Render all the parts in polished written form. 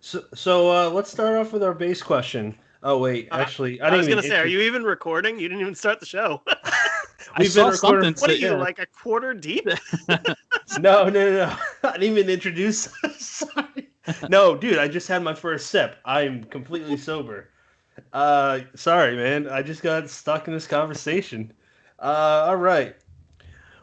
So let's start off with our base question. Oh wait, actually, I I didn't was even. gonna say, are you even recording? You didn't even start the show. I We've been saw recording. something. What are you, yeah. like a quarter deep? No. I didn't even introduce. Sorry. No, dude, I just had my first sip. I'm completely sober. Sorry, man. I just got stuck in this conversation. All right.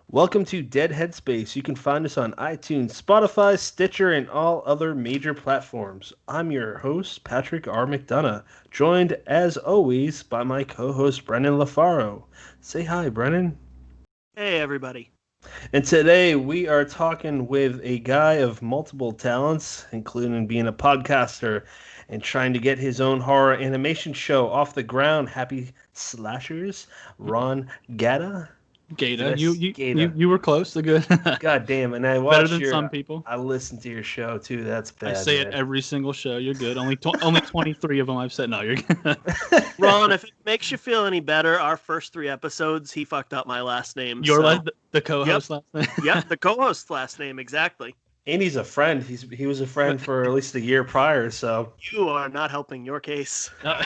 Welcome to Dead Headspace. You can find us on iTunes, Spotify, Stitcher, and all other major platforms. I'm your host, Patrick R. McDonough, joined as always by my co-host Brennan LaFaro. Say hi, Brennan. Hey, everybody. And today we are talking with a guy of multiple talents, including being a podcaster and trying to get his own horror animation show off the ground. Happy Slashers, Ron Gaita. Gaita. Gaita. You were close. The good. God damn, and I Better watched than some people. I listened to your show too. That's bad. I say man. it every single show. You're good. Only 23 of them I've said. No, you're good. Ron, if it makes you feel any better, our first 3 episodes, he fucked up my last name. You're the co-host last name. Yep, the co-host last name, exactly. And he's a friend. He was a friend for at least a year prior. So you are not helping your case. I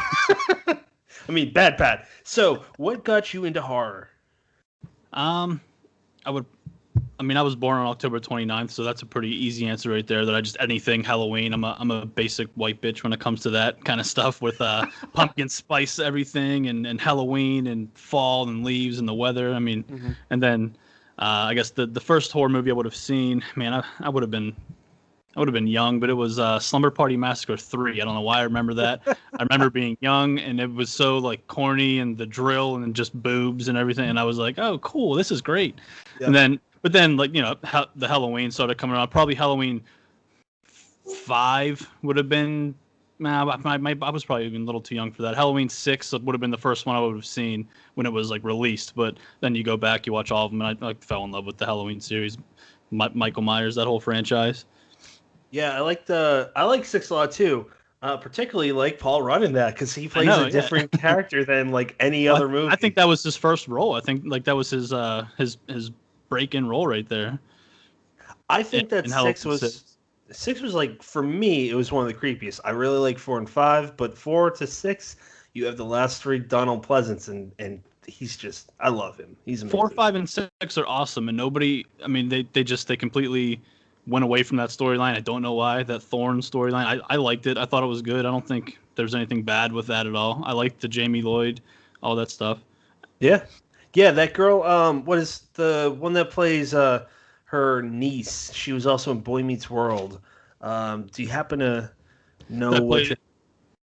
mean, bad. So, what got you into horror? I was born on October 29th, so that's a pretty easy answer right there. That I just anything Halloween. I'm a basic white bitch when it comes to that kind of stuff with pumpkin spice everything and Halloween and fall and leaves and the weather. And then I guess the first horror movie I would have seen, man, I would have been young, but it was Slumber Party Massacre 3. I don't know why I remember that. I remember being young, and it was so like corny and the drill and just boobs and everything, and I was like, oh, cool, this is great. Yep. But then like, the Halloween started coming around. Probably Halloween 5 would have been. I was probably even a little too young for that. Halloween 6 would have been the first one I would have seen when it was like released. But then you go back, you watch all of them, and I fell in love with the Halloween series, Michael Myers, that whole franchise. Yeah, I like 6 a lot too. Particularly like Paul Rudd in that because he plays a different character than like any other movie. I think that was his first role. I think like that was his break-in role right there. I think that 6 was like, for me, it was one of the creepiest. I really like 4 and 5, but 4 to 6, you have the last 3 Donald Pleasance, and he's just, I love him. He's amazing. 4, 5, and 6 are awesome, and nobody, they completely went away from that storyline. I don't know why, that Thorn storyline. I liked it. I thought it was good. I don't think there's anything bad with that at all. I liked the Jamie Lloyd, all that stuff. Yeah, that girl, what is the one that plays her niece? She was also in Boy Meets World. Do you happen to know what?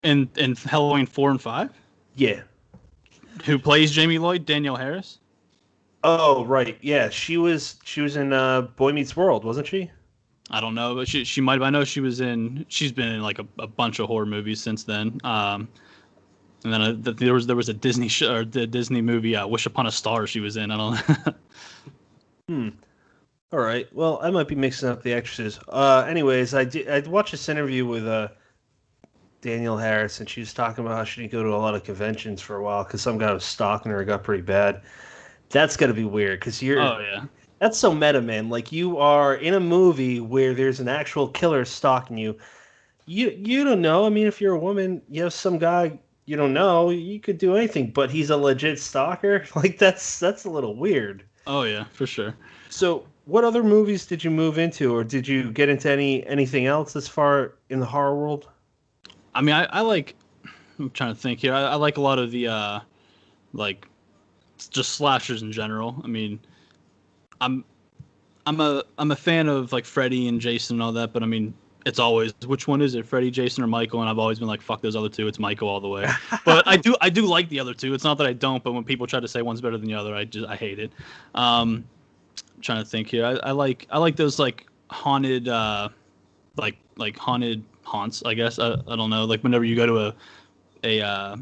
In Halloween 4 and 5? Yeah. Who plays Jamie Lloyd? Danielle Harris? Oh, right. Yeah, she was in Boy Meets World, wasn't she? I don't know, but she might have. I know she's been in like a bunch of horror movies since then. And then there was a Disney show, or the Disney movie Wish Upon a Star she was in. I don't know. All right. Well, I might be mixing up the actresses. Anyways, I watched this interview with Danielle Harris, and she was talking about how she didn't go to a lot of conventions for a while because some guy was stalking her. It got pretty bad. That's got to be weird because you're. Oh yeah. That's so meta, man. Like, you are in a movie where there's an actual killer stalking you. You don't know. I mean, if you're a woman, you have some guy you don't know, you could do anything, but he's a legit stalker. Like, that's a little weird. Oh yeah, for sure. So, what other movies did you move into, or did you get into anything else as far in the horror world? I mean, I like. I'm trying to think here. I like a lot of the like just slashers in general. I mean, I'm a fan of like Freddy and Jason and all that, but I mean, it's always which one is it, Freddy, Jason, or Michael? And I've always been like, fuck those other two. It's Michael all the way. But I do like the other two. It's not that I don't, but when people try to say one's better than the other, I hate it. I'm trying to think here. I like those like haunted like haunted haunts, I guess. I don't know. Like whenever you go to a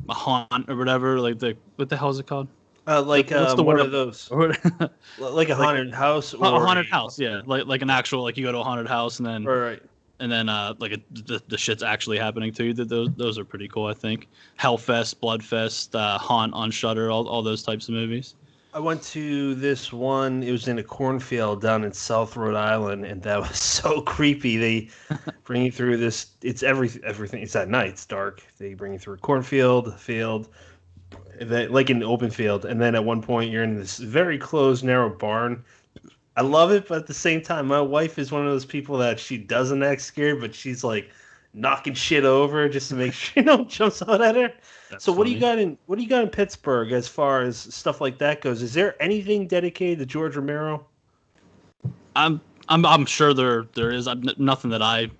haunt or whatever, like what the hell is it called? What's the one of those? Like a haunted house? Or a haunted house, yeah. Like an actual, like you go to a haunted house and then... Right. And then like the shit's actually happening to you. Those are pretty cool, I think. Hellfest, Bloodfest, Haunt on Shudder, all those types of movies. I went to this one. It was in a cornfield down in South Rhode Island, and that was so creepy. They bring you through this. It's everything. It's at night. It's dark. They bring you through a cornfield, field, and then, like an open field, and then at one point you're in this very closed, narrow barn. I love it, but at the same time, my wife is one of those people that she doesn't act scared, but she's like knocking shit over just to make sure jumps out at her. That's So funny. what do you got in Pittsburgh as far as stuff like that goes? Is there anything dedicated to George Romero? I'm sure there is. Nothing that I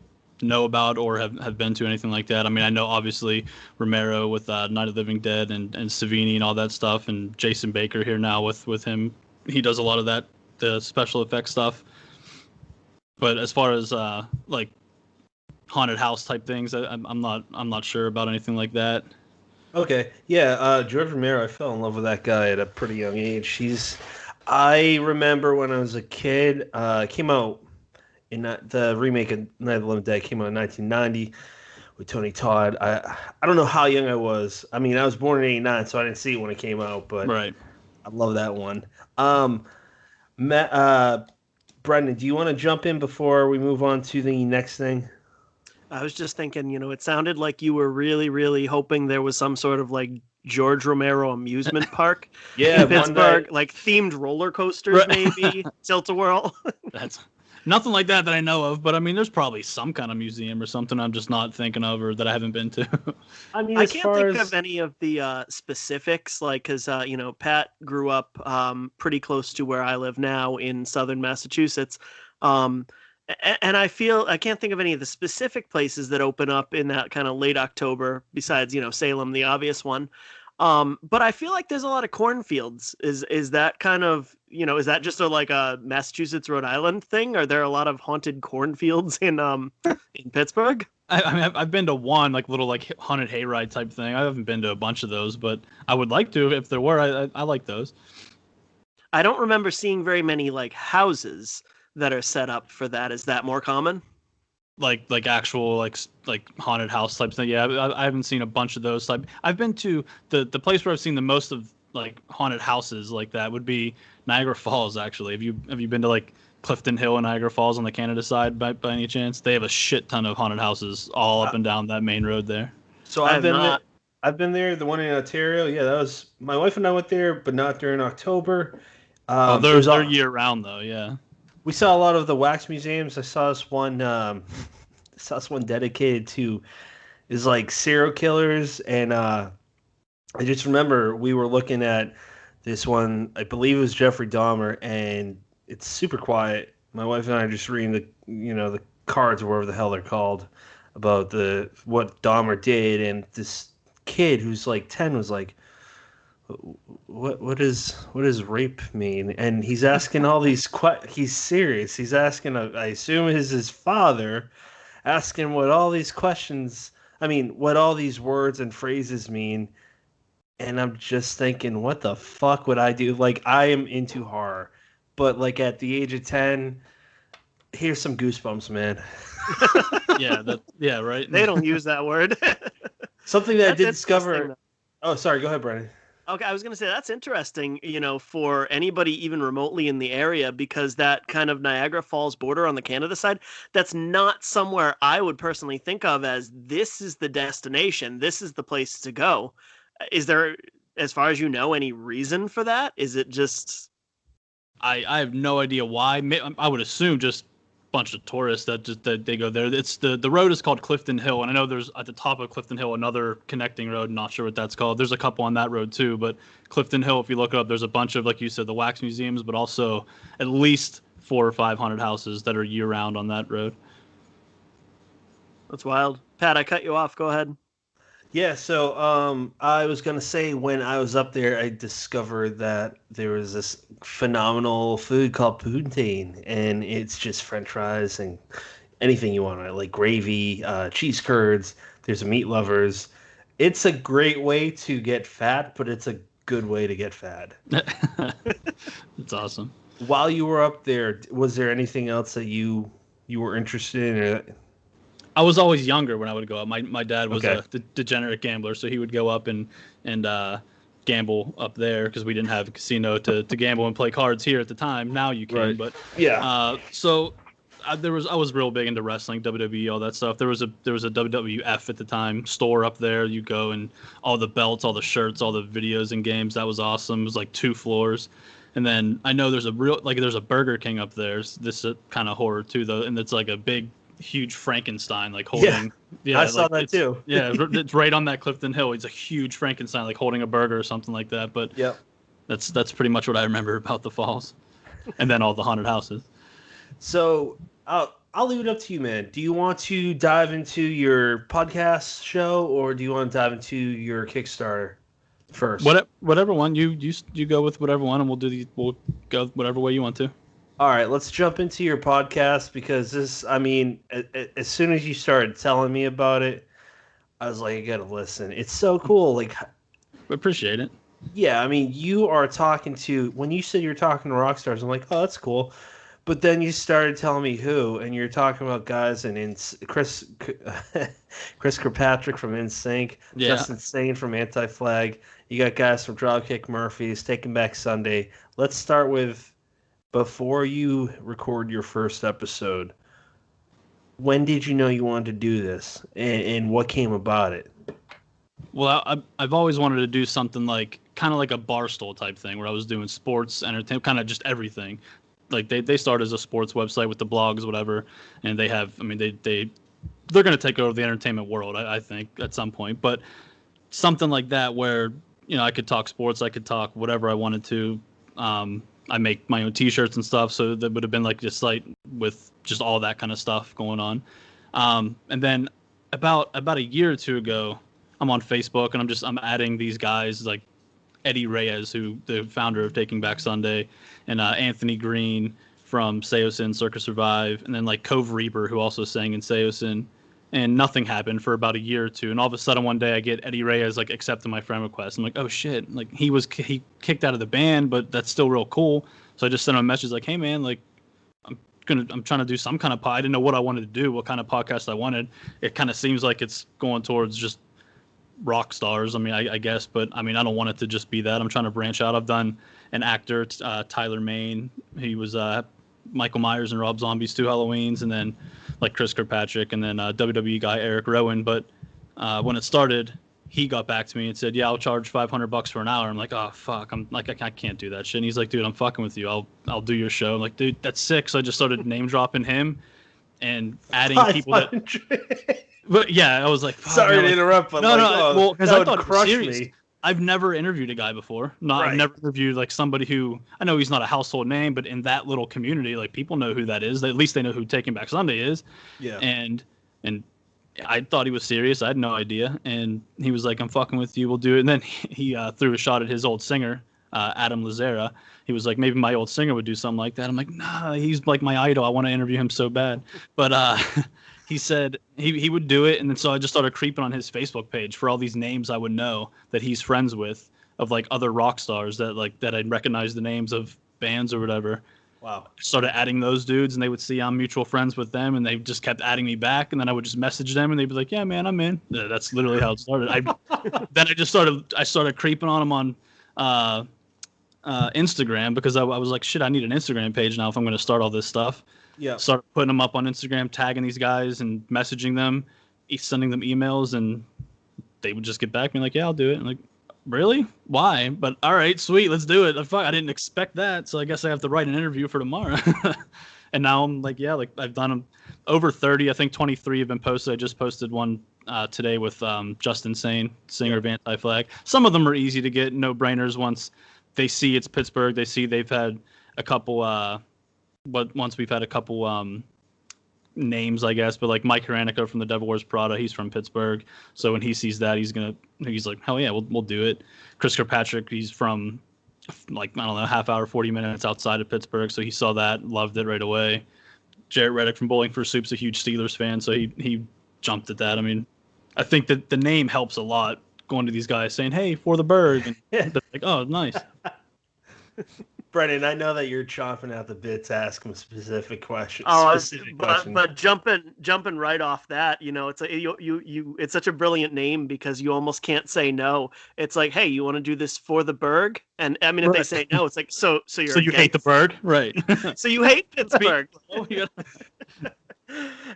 know about or have been to, anything like that. I mean, I know obviously Romero with Night of the Living Dead and Savini and all that stuff, and Jason Baker here now with him. He does a lot of that, the special effects stuff. But as far as like haunted house type things, I'm not sure about anything like that. Okay, yeah, George Romero. I fell in love with that guy at a pretty young age. I remember when I was a kid. Came out in the remake of Night of the Living Dead came out in 1990 with Tony Todd. I don't know how young I was. I mean, I was born in '89, so I didn't see it when it came out. But Right. I love that one. Brendan, do you want to jump in before we move on to the next thing? I was just thinking, it sounded like you were really, really hoping there was some sort of like George Romero amusement park Yeah, in Pittsburgh, like themed roller coasters, maybe Tilt-A-Whirl. That's nothing like that I know of, but I mean, there's probably some kind of museum or something I'm just not thinking of or that I haven't been to. I mean, I as can't far think as of any of the specifics, like, because, Pat grew up pretty close to where I live now in southern Massachusetts. And I can't think of any of the specific places that open up in that kind of late October, besides, Salem, the obvious one. But I feel like there's a lot of cornfields. Is that kind of, is that just like a Massachusetts, Rhode Island thing? Are there a lot of haunted cornfields in Pittsburgh? I mean, I've been to one like little like haunted hayride type thing. I haven't been to a bunch of those, but I would like to if there were. I like those. I don't remember seeing very many like houses that are set up for that. Is that more common? Like actual like haunted house type thing. Yeah, I haven't seen a bunch of those type. I've been to the place where I've seen the most of like haunted houses like that would be Niagara Falls. Actually, have you been to like Clifton Hill and Niagara Falls on the Canada side by any chance? They have a shit ton of haunted houses all up and down that main road there. So I've been there. The one in Ontario. Yeah, that was my wife and I went there, but not during October. They're year round though. Yeah. We saw a lot of the wax museums. I saw this one. Dedicated to is like serial killers, and I just remember we were looking at this one. I believe it was Jeffrey Dahmer, and it's super quiet. My wife and I are just reading the cards or whatever the hell they're called about what Dahmer did, and this kid who's like 10 was like, what does rape mean? And he's asking all these he's serious. He's asking, I assume his father, asking what all these questions, what all these words and phrases mean. And I'm just thinking, what the fuck would I do? Like, I am into horror, but like at the age of 10, here's some goosebumps, man. Yeah, right. They don't use that word. Something that I did discover. Oh, sorry. Go ahead, Brennan. Okay, I was going to say that's interesting, for anybody even remotely in the area, because that kind of Niagara Falls border on the Canada side, that's not somewhere I would personally think of as this is the destination, this is the place to go. Is there, as far as you know, any reason for that? Is it just... I have no idea why. I would assume just bunch of tourists that they go there. It's the road is called Clifton Hill, and I know there's at the top of Clifton Hill another connecting road. Not sure what that's called. There's a couple on that road too, but Clifton Hill, if you look it up, there's a bunch of, like you said, the wax museums, but also at least 400 or 500 houses that are year round on that road. That's wild. Pat, I cut you off. Go ahead. Yeah, so I was gonna say when I was up there, I discovered that there was this phenomenal food called poutine, and it's just French fries and anything you want, like gravy, cheese curds. There's a meat lovers. It's a great way to get fat, but it's a good way to get fat. It's awesome. While you were up there, was there anything else that you were interested in? Or... I was always younger when I would go up. My dad was a degenerate gambler, so he would go up and gamble up there because we didn't have a casino to gamble and play cards here at the time. Now you can, Right. but Yeah. So I was real big into wrestling, WWE, all that stuff. There was a WWF at the time store up there. You go and all the belts, all the shirts, all the videos and games. That was awesome. It was like 2 floors. And then I know there's a Burger King up there. This is kind of horror too, though, and it's like a big, huge Frankenstein, like holding. Yeah, I saw that too. Yeah, it's right on that Clifton Hill. It's a huge Frankenstein, like holding a burger or something like that. But yep, that's pretty much what I remember about the falls, and then all the haunted houses. So I'll leave it up to you, man. Do you want to dive into your podcast show, or do you want to dive into your Kickstarter first? Whatever one you go with, whatever one, and we'll go whatever way you want to. All right, let's jump into your podcast because as soon as you started telling me about it, I was like, I gotta listen. It's so cool. Like, appreciate it. Yeah, I mean, you are talking to, when you said you're talking to rock stars, I'm like, oh, that's cool. But then you started telling me who, and you're talking about guys Chris Kirkpatrick from NSYNC, Justin Sane from Anti-Flag. You got guys from Dropkick Murphys, Taking Back Sunday. Let's start with, before you record your first episode, when did you know you wanted to do this, and what came about it? Well, I've always wanted to do something kind of like a Barstool type thing, where I was doing sports, entertainment, kind of just everything. Like they start as a sports website with the blogs, whatever, and they have, I mean, they're going to take over the entertainment world, I think, at some point. But something like that where, I could talk sports, I could talk whatever I wanted to. I make my own T-shirts and stuff, so that would have been like a site with just all that kind of stuff going on. And then about a year or two ago, I'm on Facebook and I'm adding these guys like Eddie Reyes, who the founder of Taking Back Sunday, and Anthony Green from Seosin, Circus Survive, and then like Cove Reaper, who also sang in Seosin. And nothing happened for about a year or two. And all of a sudden one day I get Eddie Reyes like accepting my friend request. I'm like, oh shit. Like he kicked out of the band, but that's still real cool. So I just sent him a message like, hey man, like I'm trying to do some kind of pod. I didn't know what I wanted to do, what kind of podcast I wanted. It kind of seems like it's going towards just rock stars. I mean, I guess, but I mean, I don't want it to just be that. I'm trying to branch out. I've done an actor, Tyler Maine. He was Michael Myers and Rob Zombie's 2 Halloweens, and then like Chris Kirkpatrick, and then WWE guy Eric Rowan. But when it started, he got back to me and said, yeah, I'll charge $500 for an hour. I'm like, oh fuck, I'm like, I can't do that shit. And he's like, dude, I'm fucking with you. I'll do your show. I'm like, dude, that's sick. So I just started name dropping him and adding people that. But yeah, I was like, sorry to interrupt, but well, because I thought it was serious. Me. I've never interviewed a guy before. Right. I've never interviewed like somebody who, I know he's not a household name, but in that little community, like people know who that is. At least they know who Taking Back Sunday is. Yeah. And I thought he was serious. I had no idea. And he was like, I'm fucking with you. We'll do it. And then he threw a shot at his old singer, Adam Lazera. He was like, maybe my old singer would do something like that. I'm like, nah, he's like my idol. I want to interview him so bad. But he said he would do it. And then so I just started creeping on his Facebook page for all these names I would know that he's friends with, of like other rock stars that I'd recognize the names of bands or whatever. Wow. Started adding those dudes, and they would see I'm mutual friends with them, and they just kept adding me back. And then I would just message them, and they'd be like, yeah, man, I'm in. Yeah, that's literally how it started. Then I started creeping on them on Instagram, because I was like, shit, I need an Instagram page now if I'm going to start all this stuff. Yeah. Started putting them up on Instagram, tagging these guys and messaging them, sending them emails, and they would just get back to me like, yeah, I'll do it. I'm like, really? Why? But all right, sweet, let's do it. Fuck, I didn't expect that, so I guess I have to write an interview for tomorrow. And now I'm like, yeah, like I've done them over 30. I think 23 have been posted. I just posted one today with Justin Sane, singer of Anti-Flag. Some of them are easy to get, no-brainers. Once they see it's Pittsburgh, they see they've had a couple once we've had a couple names, I guess, but like Mike Hiranico from The Devil Wears Prada, he's from Pittsburgh. So when he sees that, he's like, hell yeah, we'll do it. Chris Kirkpatrick, he's from like, I don't know, half hour, 40 minutes outside of Pittsburgh. So he saw that, loved it right away. Jarrett Reddick from Bowling for Soup's a huge Steelers fan, so he jumped at that. I mean, I think that the name helps a lot, going to these guys saying, hey, For the Burgh. And they're like, oh, nice. Brennan, I know that you're chomping at the bit to ask him a specific question. Oh, Specific question. but jumping right off that, it's like you it's such a brilliant name because you almost can't say no. It's like, hey, you want to do this for the Burgh? And I mean, if they say no, it's like, so you're so you hate the Burgh, right? So you hate Pittsburgh.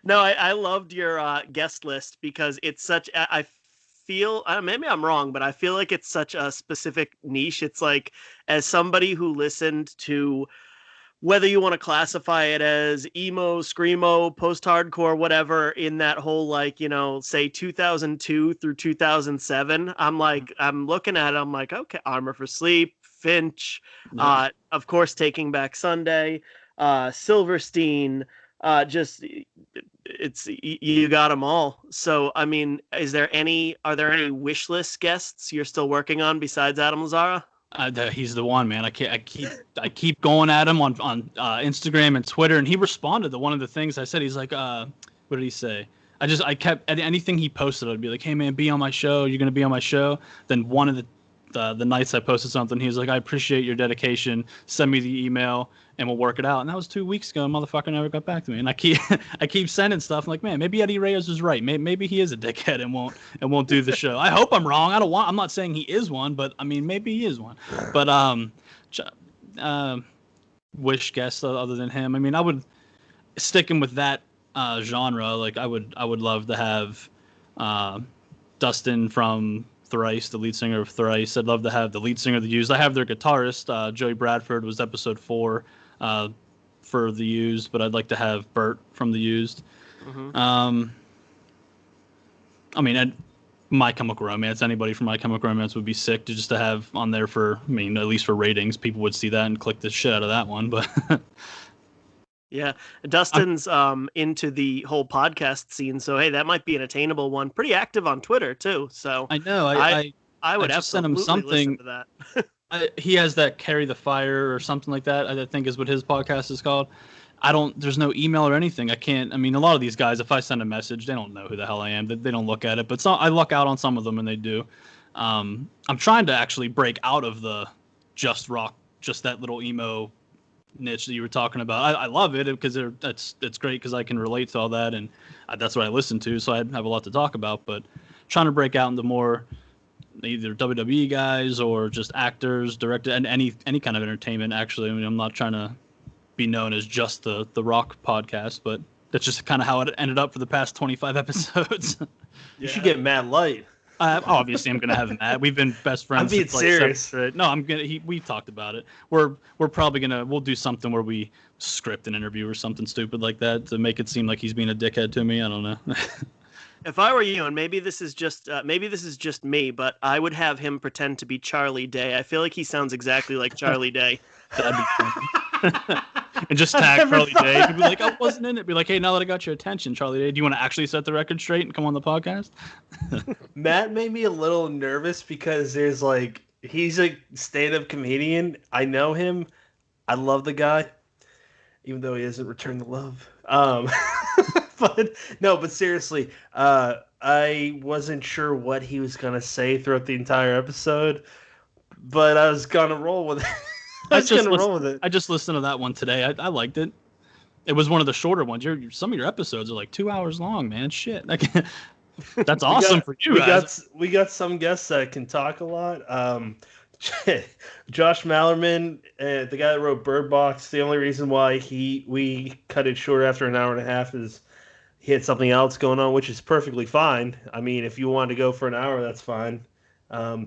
No, I loved your guest list because it's such. I feel maybe I'm wrong, but I feel like it's such a specific niche. It's like, as somebody who listened to, whether you want to classify it as emo, screamo, post-hardcore, whatever, in that whole, like, say 2002 through 2007, I'm looking at it, I'm like, okay, Armor for Sleep, Finch, of course, Taking Back Sunday, Silverstein, you got them all. So, I mean, are there any wish list guests you're still working on besides Adam Lazzara? He's the one, man. I keep going at him on Instagram and Twitter, and he responded to one of the things I said. He's like, what did he say? I kept anything he posted, I'd be like, hey man, be on my show. You're gonna be on my show. Then one of the nights I posted something, he was like, I appreciate your dedication. Send me the email and we'll work it out. And that was 2 weeks ago. Motherfucker never got back to me. And I keep sending stuff. I'm like, man, maybe Eddie Reyes was right. Maybe he is a dickhead and won't do the show. I hope I'm wrong. I'm not saying he is one, but I mean, maybe he is one. But wish guests other than him. I mean, I would, sticking with that genre, like I would love to have Dustin from Thrice, the lead singer of Thrice. I'd love to have the lead singer of The Used. I have their guitarist, Joey Bradford, was episode 4 for The Used, but I'd like to have Bert from The Used. Mm-hmm. I mean, My Chemical Romance, anybody from My Chemical Romance would be sick to have on there for, I mean, at least for ratings. People would see that and click the shit out of that one, but... Yeah, Dustin's into the whole podcast scene, so hey, that might be an attainable one. Pretty active on Twitter too. So I know. I would just send him something. Listen to that. He has that Carry the Fire or something like that. I think is what his podcast is called. There's no email or anything. I mean, a lot of these guys, if I send a message, they don't know who the hell I am. They don't look at it. But I luck out on some of them, and they do. I'm trying to actually break out of the just rock, just that little emo niche that you were talking about. I love it because it's great because I can relate to all that, and that's what I listen to, so I have a lot to talk about. But trying to break out into more either WWE guys or just actors, directors, and any kind of entertainment. Actually, I mean, I'm not trying to be known as just the rock podcast, but that's just kind of how it ended up for the past 25 episodes. You should get Matt Light. Obviously, I'm gonna have Matt. We've been best friends. I'm being serious. No, I'm gonna. We've talked about it. We're probably we'll do something where we script an interview or something stupid like that to make it seem like he's being a dickhead to me. I don't know. If I were you, and maybe this is just me, but I would have him pretend to be Charlie Day. I feel like he sounds exactly like Charlie Day. That'd be funny. And just tag Charlie Day. He'd be like, I wasn't in it. Be like, hey, now that I got your attention, Charlie Day, do you want to actually set the record straight and come on the podcast? Matt made me a little nervous because he's a stand-up comedian. I know him. I love the guy, even though he hasn't returned the love. But seriously, I wasn't sure what he was going to say throughout the entire episode, but I was going to roll with it. I just listened to that one today. I liked it. It was one of the shorter ones. Some of your episodes are like 2 hours long, man. Shit. That's awesome for you guys. We got some guests that can talk a lot. Josh Mallerman, the guy that wrote Bird Box, the only reason why we cut it short after an hour and a half is he had something else going on, which is perfectly fine. I mean, if you want to go for an hour, that's fine. I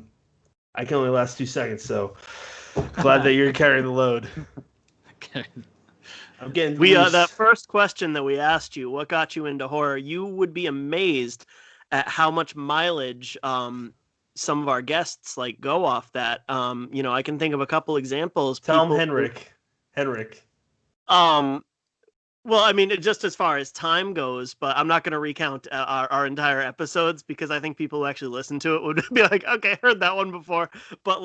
can only last 2 seconds, so glad that you're carrying the load. Okay. I'm getting that first question that we asked you, what got you into horror? You would be amazed at how much mileage some of our guests go off that. I can think of a couple examples. Tell him Henrik. Well, I mean, just as far as time goes, but I'm not going to recount our entire episodes because I think people who actually listen to it would be like, okay, heard that one before. But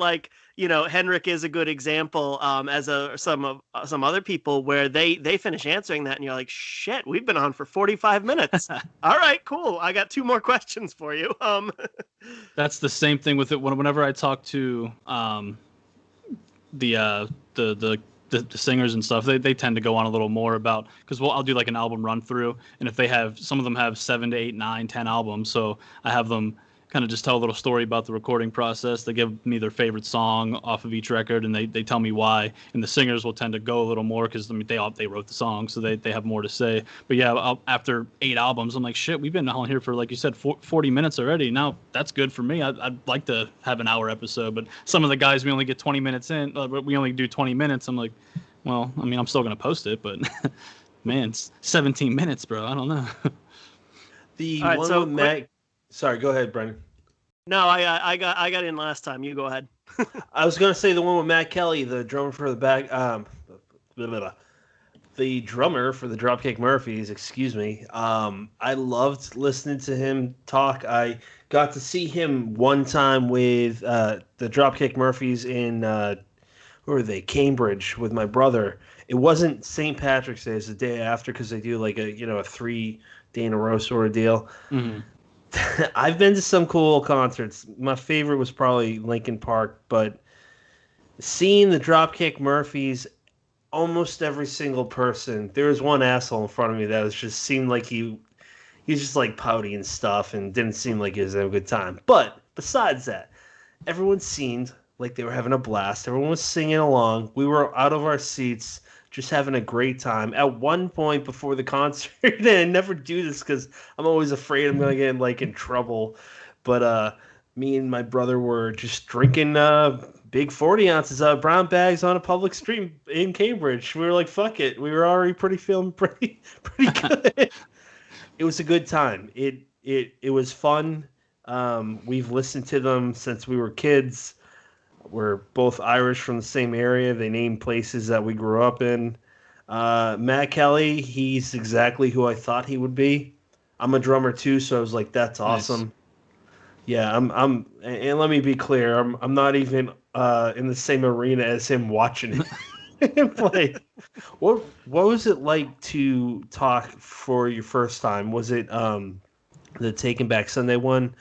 Henrik is a good example, as some other people where they finish answering that and you're like, shit, we've been on for 45 minutes. All right, cool. I got 2 more questions for you. That's the same thing with it. Whenever I talk to the the singers and stuff, they tend to go on a little more about, because I'll do like an album run through, and if they have, some of them have 7 to 8, 9, 10 albums, so I have them kind of just tell a little story about the recording process. They give me their favorite song off of each record, and they tell me why. And the singers will tend to go a little more because they wrote the song, so they have more to say. But yeah, after 8 albums, I'm like, shit, we've been on here for, like you said, 40 minutes already. Now that's good for me. I'd like to have an hour episode, but some of the guys, we only get 20 minutes in, but we only do 20 minutes. I'm like, well, I mean, I'm still gonna post it, but man, it's 17 minutes, bro. I don't know. The All right, one so with Matt. Sorry, go ahead, Brendan. No, I got in last time. You go ahead. I was gonna say the one with Matt Kelly, the drummer for the the drummer for the Dropkick Murphys. Excuse me. I loved listening to him talk. I got to see him one time with the Dropkick Murphys in where were they? Cambridge with my brother. It wasn't St. Patrick's Day; it's the day after because they do like a 3-day in a row sort of deal. Mm-hmm. I've been to some cool concerts. My favorite was probably Linkin Park, but seeing the Dropkick Murphys, almost every single person, there was one asshole in front of me that seemed like he's just like pouty and stuff and didn't seem like he was having a good time. But besides that, everyone seemed like they were having a blast. Everyone was singing along. We were out of our seats, just having a great time. At one point before the concert, and I never do this because I'm always afraid I'm gonna get in trouble. But me and my brother were just drinking big 40 ounces of brown bags on a public street in Cambridge. We were like, fuck it. We were already feeling pretty good. It was a good time. It was fun. We've listened to them since we were kids. We're both Irish from the same area. They name places that we grew up in. Matt Kelly, he's exactly who I thought he would be. I'm a drummer too, so I was like, that's awesome. Nice. Yeah, I'm and let me be clear, I'm not even in the same arena as him watching him play. What was it like to talk for your first time? Was it the Taking Back Sunday one?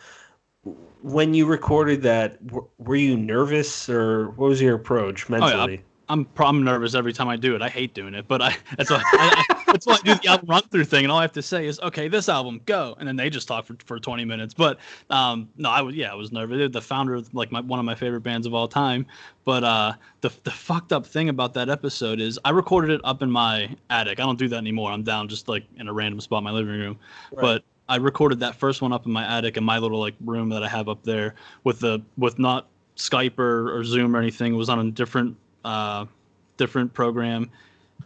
When you recorded that, were you nervous, or what was your approach mentally? Oh, yeah. I'm nervous every time I do it. I hate doing it, but that's why I do the album run through thing, and all I have to say is, okay, this album, go, and then they just talk for 20 minutes. But no, I was nervous. They're the founder of one of my favorite bands of all time. But the fucked up thing about that episode is I recorded it up in my attic. I don't do that anymore. I'm down just like in a random spot in my living room. Right. But I recorded that first one up in my attic in my little room that I have up there with not Skype or Zoom or anything. It was on a different program,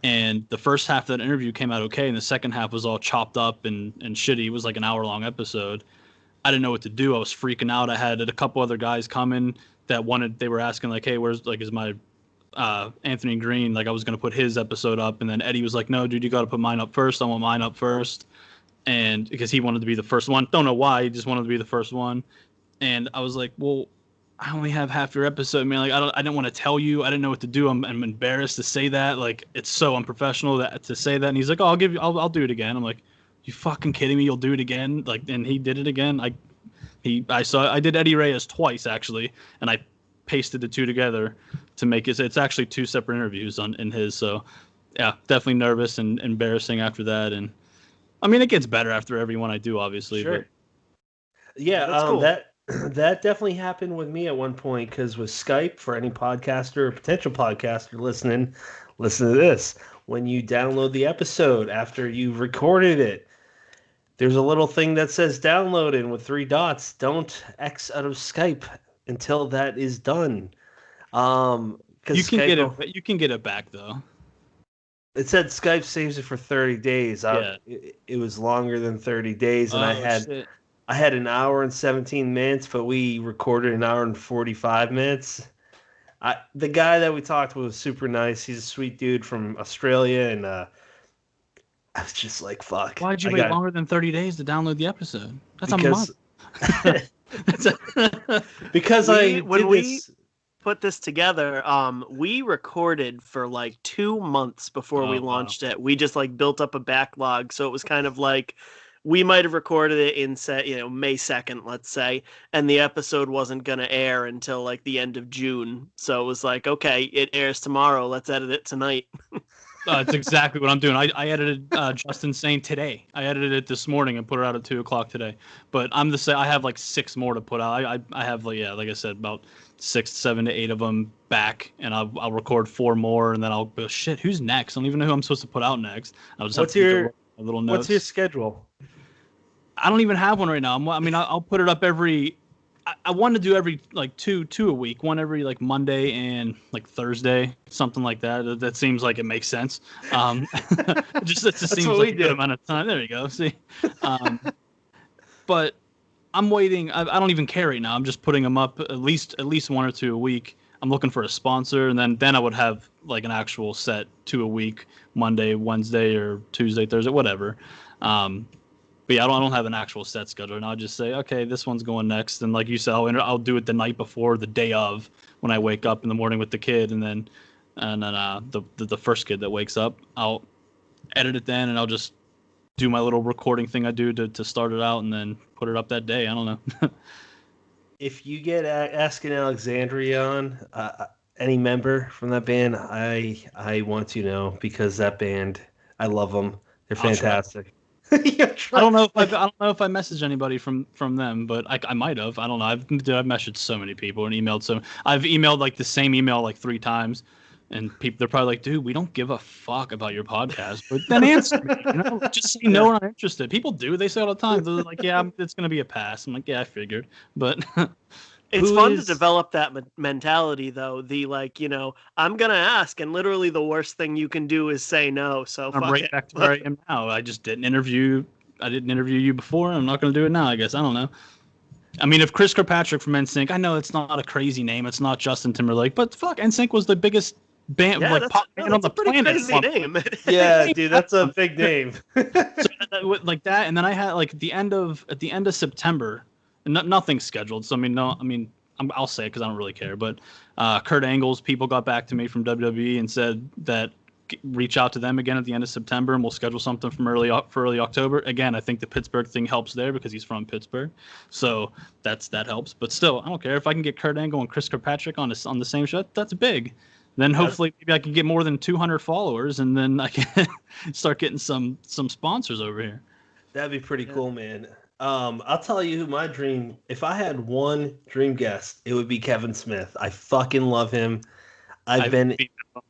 and the first half of that interview came out okay, and the second half was all chopped up and shitty. It was like an hour-long episode. I didn't know what to do. I was freaking out. I had a couple other guys coming that they were asking like, hey, where's is my Anthony Green? Like, I was gonna put his episode up, and then Eddie was like, no, dude, you got to put mine up first. I want mine up first. And because he wanted to be the first one. Don't know why, he just wanted to be the first one. And I was like, well, I only have half your episode, man. Like, I didn't want to tell you. I didn't know what to do. I'm embarrassed to say that. Like, it's so unprofessional to say that. And he's like, oh, I'll do it again. I'm like, you fucking kidding me? You'll do it again? Like, and he did it again. I did Eddie Reyes twice actually, and I pasted the two together to make it. It's actually 2 separate interviews in his. So yeah, definitely nervous and embarrassing after that. And I mean, it gets better after every one I do, obviously. Sure. But yeah, that's cool. That definitely happened with me at one point, because with Skype, for any podcaster or potential podcaster listening, listen to this. When you download the episode after you've recorded it, there's a little thing that says downloaded with 3 dots. Don't X out of Skype until that is done. You can get it back though. It said Skype saves it for 30 days. It was longer than 30 days, and I had an hour and 17 minutes, but we recorded an hour and 45 minutes. The guy that we talked to was super nice. He's a sweet dude from Australia, and I was just like, fuck. Why'd you wait longer than 30 days to download the episode? That's a month. Because we put this together, we recorded for like 2 months before we launched it. We just built up a backlog, so it was kind of like we might have recorded it in May 2nd, let's say, and the episode wasn't going to air until like the end of June. So it was like, okay, it airs tomorrow. Let's edit it tonight. That's exactly what I'm doing. I edited Justin Sane today. I edited it this morning and put it out at 2:00 today. But I'm the same. I have like 6 more to put out. I have like I said, about 6, 7 to 8 of them back, and I'll record 4 more, and then I'll go, shit, who's next? I don't even know who I'm supposed to put out next. I'll just What's your little notes. What's your schedule? I don't even have one right now. I'll put it up every. I want to do every like two a week, one every like Monday and like Thursday, something like that. That seems like it makes sense. It just seems like a good amount of time. There you go. See, but I'm waiting. I don't even care right now. I'm just putting them up at least 1 or 2 a week. I'm looking for a sponsor, and then I would have like an actual set 2 a week, Monday, Wednesday, or Tuesday, Thursday, whatever. But yeah, I don't have an actual set schedule, and I'll just say, okay, this one's going next, and like you said, I'll do it the night before, the day of, when I wake up in the morning with the kid, and then the first kid that wakes up, I'll edit it then, and I'll just do my little recording thing I do to start it out, and then put it up that day. I don't know. If you get Asking Alexandria on, any member from that band, I want to know, because that band, I love them. They're fantastic. I don't know if I messaged anybody from them, but I might have. I don't know. I've messaged so many people and emailed I've emailed like the same email like 3 times, and they're probably like, dude, we don't give a fuck about your podcast, but then answer me, just say no, we're not interested. People do. They say all the time. They're like, yeah, it's gonna be a pass. I'm like, yeah, I figured, but. It's fun to develop that mentality, though. The I'm gonna ask, and literally the worst thing you can do is say no. So I'm right back to where I am now. I didn't interview you before. I'm not gonna do it now. I guess I don't know. I mean, if Chris Kirkpatrick from NSYNC, I know it's not a crazy name. It's not Justin Timberlake, but fuck, NSYNC was the biggest band, pop band on the planet. Crazy name. Yeah, dude, that's a big name. So, like that, and then I had like at the end of September. Nothing's scheduled, so I'll say it because I don't really care. But Kurt Angle's people got back to me from WWE and said that reach out to them again at the end of September, and we'll schedule something for early October. Again, I think the Pittsburgh thing helps there because he's from Pittsburgh, so that helps. But still, I don't care if I can get Kurt Angle and Chris Kirkpatrick on the same show. That's big. Then hopefully maybe I can get more than 200 followers, and then I can start getting some sponsors over here. That'd be pretty cool, man. I'll tell you my dream. If I had one dream guest, it would be Kevin Smith. I fucking love him.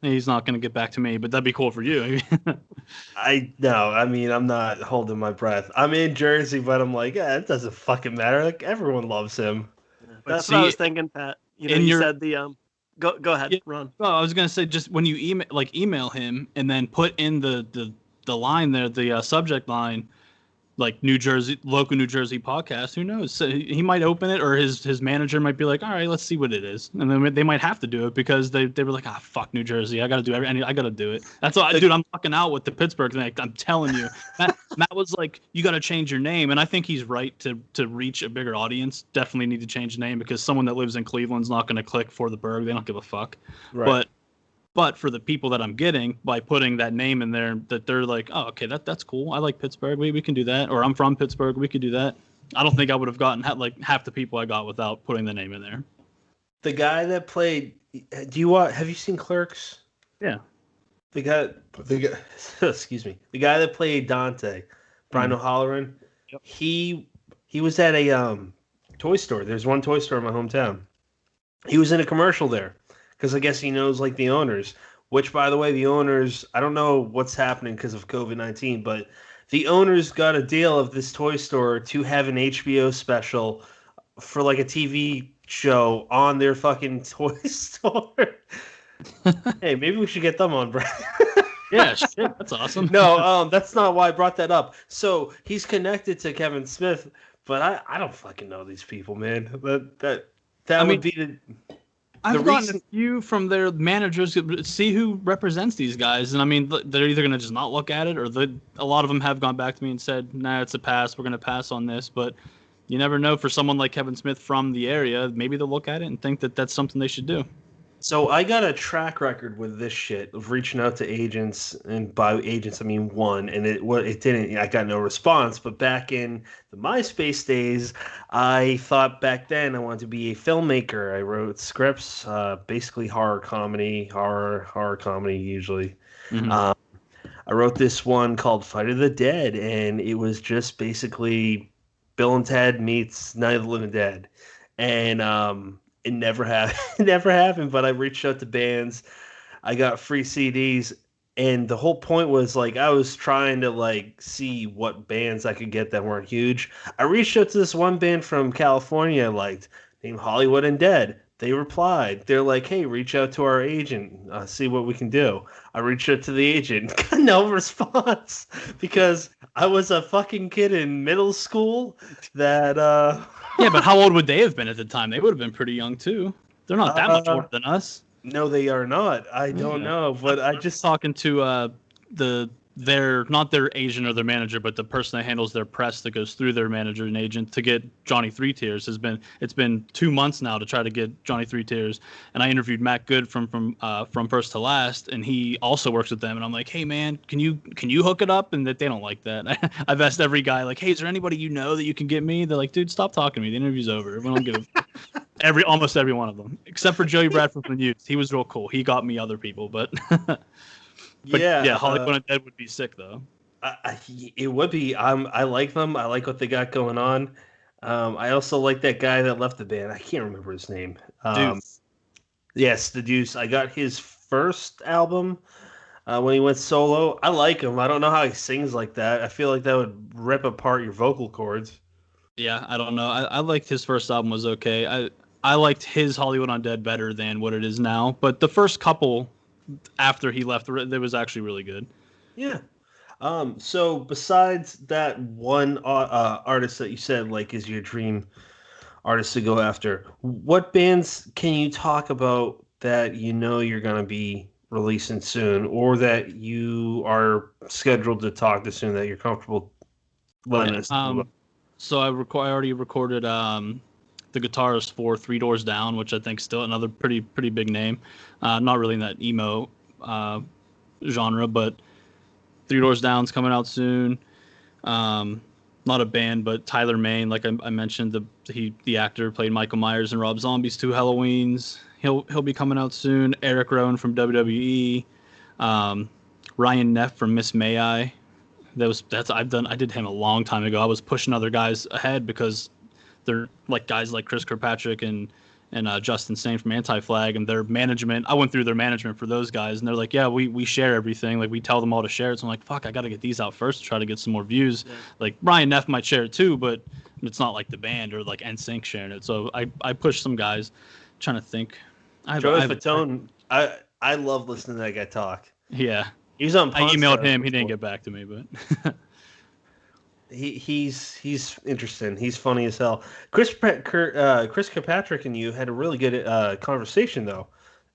He's not going to get back to me, but that'd be cool for you. I'm not holding my breath. I'm in Jersey, but I'm like, it doesn't fucking matter. Like, everyone loves him. That's what I was thinking, Pat. You said the Go ahead, yeah, Ron. Well, I was gonna say, just when you email him and then put in the line there, the subject line, like local New Jersey podcast. Who knows? So he might open it, or his manager might be like, all right, let's see what it is, and then they might have to do it because they were like, fuck New Jersey, I gotta do I gotta do it. That's all, dude. I'm fucking out with the Pittsburgh thing. I'm telling you, Matt was like, you gotta change your name, and I think he's right to reach a bigger audience. Definitely need to change the name because someone that lives in Cleveland's not gonna click For the Burgh. They don't give a fuck. Right. But for the people that I'm getting, by putting that name in there, that they're like, oh, okay, that's cool. I like Pittsburgh. We can do that. Or I'm from Pittsburgh. We could do that. I don't think I would have gotten like half the people I got without putting the name in there. The guy that played, have you seen Clerks? Yeah. The guy, excuse me. The guy that played Dante, Brian O'Halloran, yep. He was at a toy store. There's one toy store in my hometown. He was in a commercial there. Because I guess he knows, like, the owners. Which, by the way, the owners, I don't know what's happening because of COVID-19, but the owners got a deal of this toy store to have an HBO special for, like, a TV show on their fucking toy store. Hey, maybe we should get them on, Brad. Yeah, shit, that's awesome. No, that's not why I brought that up. So he's connected to Kevin Smith, but I don't fucking know these people, man. That would be the... I've gotten a few from their managers to see who represents these guys, and I mean, they're either going to just not look at it, or a lot of them have gone back to me and said, nah, it's a pass, we're going to pass on this, but you never know. For someone like Kevin Smith from the area, maybe they'll look at it and think that that's something they should do. So I got a track record with this shit of reaching out to agents, and by agents I mean one, and it didn't. I got no response. But back in the MySpace days, I thought back then I wanted to be a filmmaker. I wrote scripts, basically horror comedy usually. Hmm. Um, I wrote this one called Fight of the Dead, and it was just basically Bill and Ted meets Night of the Living Dead, and it never happened. It never happened. But I reached out to bands. I got free CDs, and the whole point was like I was trying to like see what bands I could get that weren't huge. I reached out to this one band from California I liked, named Hollywood Undead. They replied. They're like, "Hey, reach out to our agent, see what we can do." I reached out to the agent, got no response because I was a fucking kid in middle school that Yeah, but how old would they have been at the time? They would have been pretty young too. They're not that much older than us. no, they are not. I don't Yeah. know, but I I'm just talking to their not their agent or their manager, but the person that handles their press that goes through their manager and agent to get Johnny Three Tears. It's been 2 months now to try to get Johnny Three Tears, and I interviewed Matt Good from First to Last, and he also works with them. And I'm like, hey man, can you hook it up? And that they don't like that. I've asked every guy like, hey, is there anybody you know that you can get me? They're like, dude, stop talking to me. The interview's over. We don't give a almost every one of them except for Joey Bradford from the News. He was real cool. He got me other people, but. But yeah, Hollywood Undead would be sick though. it would be. I like them. I like what they got going on. I also like that guy that left the band. I can't remember his name. Dude, Yes, the Deuce. I got his first album when he went solo. I like him. I don't know how he sings like that. I feel like that would rip apart your vocal cords. yeah, I don't know. I liked his first album was okay. I liked his Hollywood Undead better than what it is now. But the first couple after he left, it was actually really good. Yeah. So besides that one artist that you said like is your dream artist to go after, what bands can you talk about that you know you're gonna be releasing soon, or that you are scheduled to talk to soon that you're comfortable letting us know about? So I already recorded the guitarist for Three Doors Down, which I think is still another pretty big name. Not really in that emo genre, but Three Doors Down's coming out soon. Not a band, but Tyler Mane, like I mentioned, the actor played Michael Myers and Rob Zombie's 2 Halloweens. He'll be coming out soon. Eric Rowan from WWE. Ryan Neff from Miss May I. I did him a long time ago. I was pushing other guys ahead because they're like guys like Chris Kirkpatrick and Justin Sane from Anti-Flag, and their management. I went through their management for those guys, and they're like, yeah, we share everything. Like we tell them all to share it. So I'm like, fuck, I got to get these out first to try to get some more views. Yeah. Like Ryan Neff might share it too, but it's not like the band or like NSYNC sharing it. So I pushed some guys, trying to think. Joey Fatone, I love listening to that guy talk. Yeah. He was on. I emailed him. He didn't get back to me, but he's interesting. He's funny as hell. Chris Kirkpatrick and you had a really good conversation though.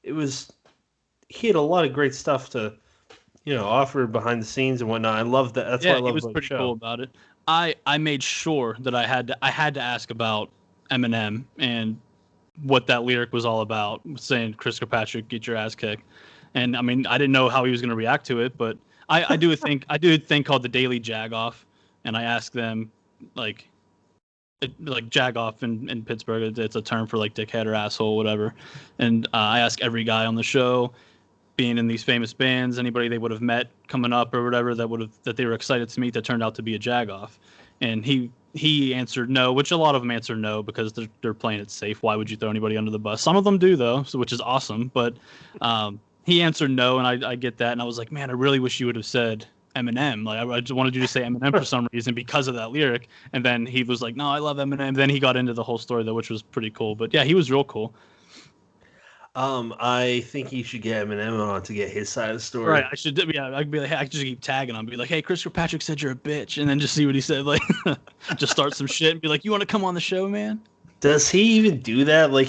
He had a lot of great stuff to offer behind the scenes and whatnot. I love that. That's what I love. He was pretty cool about it. I made sure that I had to ask about Eminem and what that lyric was all about, saying Chris Kirkpatrick, get your ass kicked. And I mean, I didn't know how he was going to react to it, but I do a thing called the Daily Jag-Off, and I ask them like jag-off in Pittsburgh. It's a term for like dickhead or asshole, whatever. And I ask every guy on the show, being in these famous bands, anybody they would have met coming up or whatever that they were excited to meet that turned out to be a jag-off. And he answered no, which a lot of them answer no because they're playing it safe. Why would you throw anybody under the bus? Some of them do though, which is awesome. But he answered no, and I get that. And I was like, man, I really wish you would have said Eminem. Like I just wanted you to say Eminem for some reason because of that lyric. And then he was like, no, I love Eminem. Then he got into the whole story though, which was pretty cool. But yeah, he was real cool. I think you should get Eminem on to get his side of the story. Right, I should. Yeah, I'd be like, hey, I could just keep tagging him, be like, hey, Chris Kirkpatrick said you're a bitch, and then just see what he said. Like, just start some shit and be like, you want to come on the show, man? Does he even do that? Like,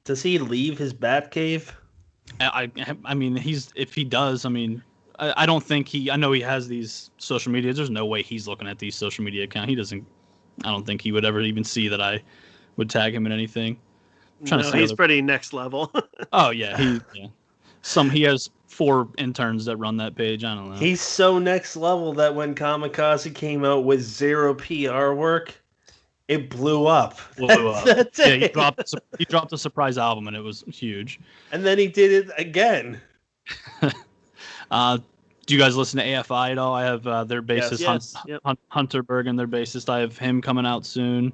does he leave his bat cave? I mean, if he does, I mean, I don't think I know he has these social media. There's no way he's looking at these social media accounts. He doesn't. I don't think he would ever even see that I would tag him in anything. No, he's pretty next level. Oh yeah, he has 4 interns that run that page. I don't know. He's so next level that when Kamikaze came out with 0 PR work, it blew up. Yeah, he dropped a surprise album and it was huge. And then he did it again. Do you guys listen to AFI at all? I have their bassist Hunter Bergen, their bassist. I have him coming out soon.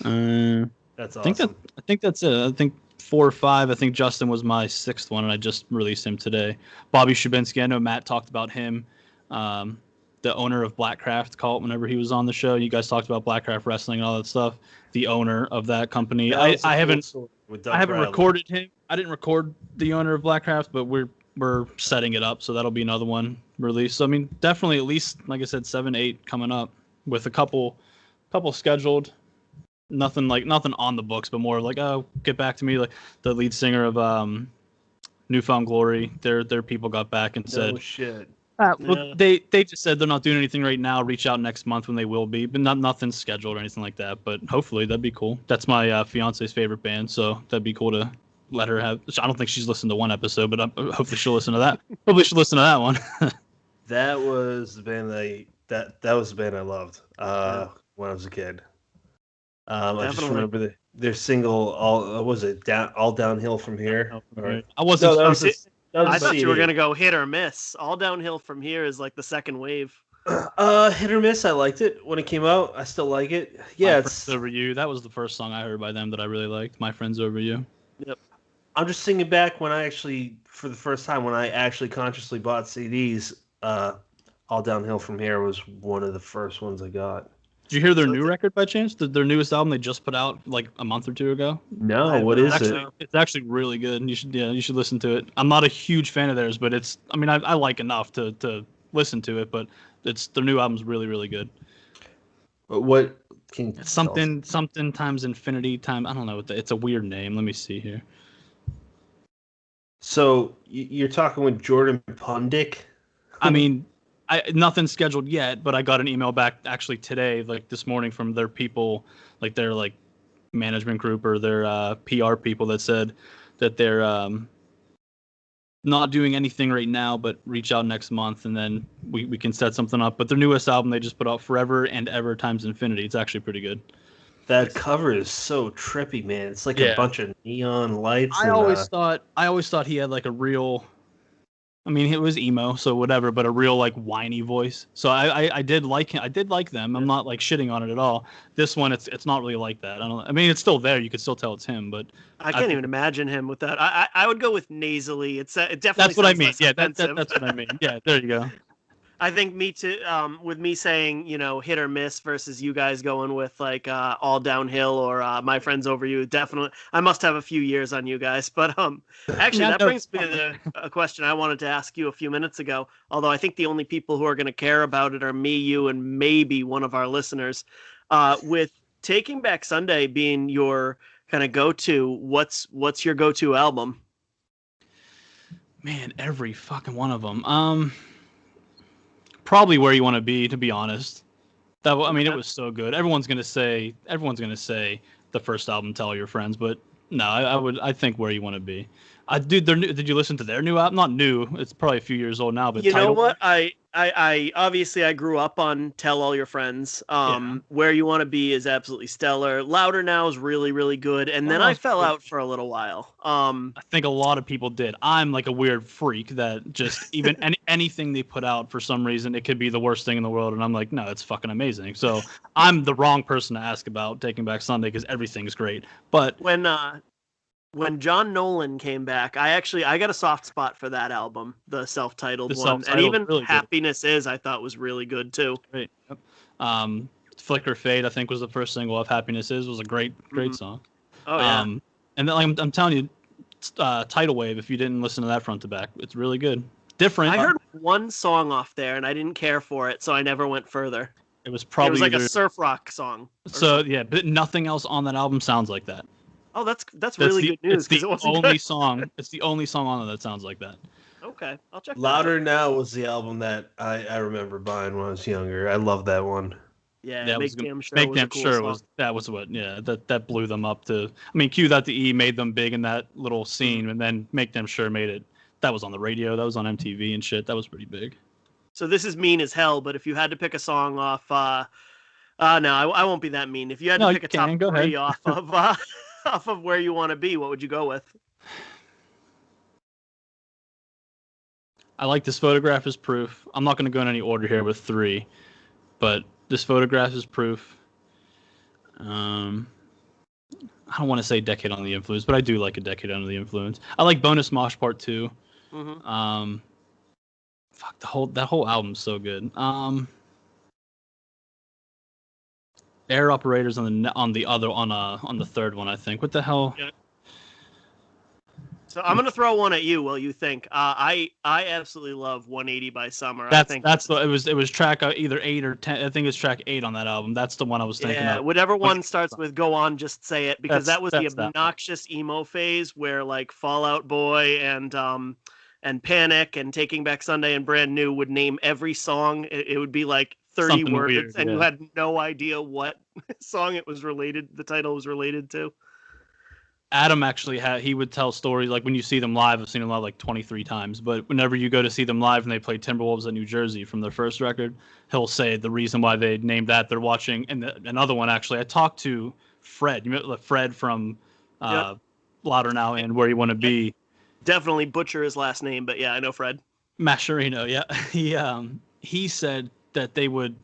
That's awesome. I think that's it. I think 4 or 5. I think Justin was my 6th one, and I just released him today. Bobby Shabinsky. I know Matt talked about him. The owner of Blackcraft Cult, whenever he was on the show, you guys talked about Blackcraft Wrestling and all that stuff. The owner of that company. I haven't recorded him. I didn't record the owner of Blackcraft, but we're setting it up, so that'll be another one released. So I mean, definitely at least, like I said, 7, 8 coming up, with a couple scheduled. Nothing on the books, but more like, oh, get back to me. Like the lead singer of Newfound Glory, their people got back and said, "Oh shit." Well, they just said they're not doing anything right now. Reach out next month when they will be, but nothing scheduled or anything like that. But hopefully that'd be cool. That's my fiance's favorite band, so that'd be cool to let her have. I don't think she's listened to one episode, but hopefully she'll listen to that. Hopefully she'll listen to that one. That was the band that was the band I loved when I was a kid. I just remember their single. All Downhill From Here? I wasn't. No, I thought you were gonna go Hit or Miss. All Downhill From Here is like the second wave. Hit or Miss. I liked it when it came out. I still like it. Yeah, it's Over You. That was the first song I heard by them that I really liked. My Friends Over You. Yep. I'm just thinking back when for the first time, when I actually consciously bought CDs. All Downhill From Here was one of the first ones I got. Did you hear their new record by chance? Their newest album they just put out like a month or 2 ago? No, what is it? It's actually really good. You should listen to it. I'm not a huge fan of theirs, but I like enough to listen to it, but their new album's really, really good. What it's something times infinity time. I don't know. It's a weird name. Let me see here. So you're talking with Jordan Pundick? I mean, nothing scheduled yet, but I got an email back actually today, like this morning, from their people, like their like management group or their PR people, that said that they're not doing anything right now, but reach out next month and then we can set something up. But their newest album they just put out, Forever and Ever times Infinity. It's actually pretty good. That cover is so trippy, man. It's like a bunch of neon lights. I always thought he had like a real. I mean, it was emo, so whatever, but a real like whiny voice. So I did like him. I did like them. I'm not like shitting on it at all. This one, it's not really like that. I mean, it's still there. You could still tell it's him, but I can't even imagine him with that. I would go with nasally. It definitely. That's what I mean. Yeah, that's what I mean. Yeah, there you go. I think me too. With me saying, hit or miss versus you guys going with like all downhill or my friends over you. Definitely, I must have a few years on you guys. But actually, that brings me to a question I wanted to ask you a few minutes ago. Although I think the only people who are going to care about it are me, you, and maybe one of our listeners. With Taking Back Sunday being your kind of go-to, what's your go-to album? Man, every fucking one of them. Probably Where You Want to Be, to be honest. It was so good. Everyone's gonna say the first album, Tell All Your Friends, but no, I think Where You Want to Be. Did you listen to their new album? Not new. It's probably a few years old now, but you know what? I obviously I grew up on Tell All Your Friends. Where You Want to Be is absolutely stellar. Louder Now is really, really good. And then I fell out for a little while. I think a lot of people did. I'm like a weird freak that just even anything they put out, for some reason, it could be the worst thing in the world, and I'm like, no, it's fucking amazing. So I'm the wrong person to ask about Taking Back Sunday because everything's great. But when John Nolan came back, I got a soft spot for that album, the self-titled one. And even really Happiness Is, I thought was really good too. Great. Yep. Flicker Fade, I think, was the first single of Happiness Is, was a great song. Oh yeah. And then I'm telling you, Tidal Wave, if you didn't listen to that front to back, it's really good. Different. I heard one song off there and I didn't care for it, so I never went further. It was like a surf rock song. So yeah, but nothing else on that album sounds like that. Oh, that's really good news. It's the only song. It's the only song on it that sounds like that. Okay, I'll check. Louder Now was the album that I remember buying when I was younger. I love that one. Yeah, that Make was Damn Sure Make was a Damn cool Sure song. was that blew them up to. I mean, Cue That the E made them big in that little scene, and then Make Damn Sure made it. That was on the radio. That was on MTV and shit. That was pretty big. So this is mean as hell, but if you had to pick a song off, no, I won't be that mean. If you had to pick a top three off of off of Where You Want to Be, what would you go with? I like This Photograph is Proof. I'm not going to go in any order here with 3, but This Photograph is Proof. I don't want to say Decade Under the Influence, but I do like A Decade Under the Influence. I like Bonus Mosh Part 2. Mm-hmm. Fuck, that whole album's so good. Air Operators on the third one, I think. What the hell? Yeah. So I'm gonna throw one at you while you think. I absolutely love 180 by Summer. It was track either 8 or 10. I think it's track 8 on that album. That's the one I was thinking of. Yeah, whatever one starts with "Go On, Just Say It," because that was the obnoxious emo phase where like Fall Out Boy and Panic and Taking Back Sunday and Brand New would name every song. It would be like 30 Something words, weird, and you had no idea what song it was related. The title was related to. Adam actually he would tell stories like when you see them live. I've seen them live like 23 times, but whenever you go to see them live and they play Timberwolves at New Jersey from their first record, he'll say the reason why they named that they're watching. And another one actually, I talked to Fred. You know Fred from Louder Now and Where You Want to Be. Definitely butcher his last name, but yeah, I know Fred. Mascherino, yeah. He said that they would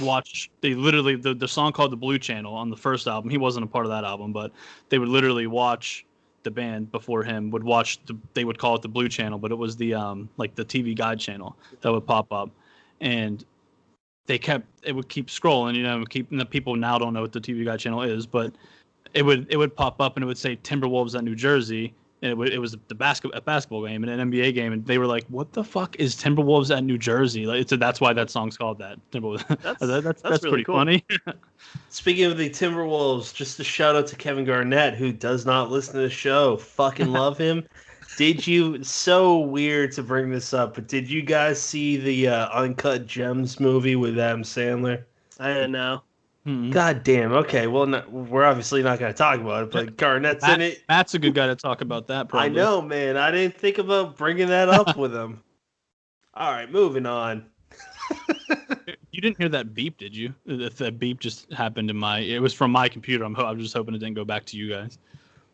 watch the song called The Blue Channel on the first album. He wasn't a part of that album, but they would literally watch the band before him would watch they would call it the Blue Channel, but it was the like the TV guide channel that would pop up, and it would keep scrolling, and the people now don't know what the TV guide channel is, but it would pop up and it would say Timberwolves at New Jersey. And it was a basketball game and an NBA game, and they were like, "What the fuck is Timberwolves at New Jersey?" Like, that's why that song's called that. Timberwolves. That's really pretty cool. Funny. Speaking of the Timberwolves, just a shout out to Kevin Garnett, who does not listen to the show. Fucking love him. So weird to bring this up, but did you guys see the Uncut Gems movie with Adam Sandler? I didn't know. Mm-hmm. God damn. Okay, well, we're obviously not going to talk about it, but Garnett's in it. Matt's a good guy to talk about that, probably. I know, man. I didn't think about bringing that up with him. All right, moving on. You didn't hear that beep, did you? That beep just happened it was from my computer. I'm just hoping it didn't go back to you guys.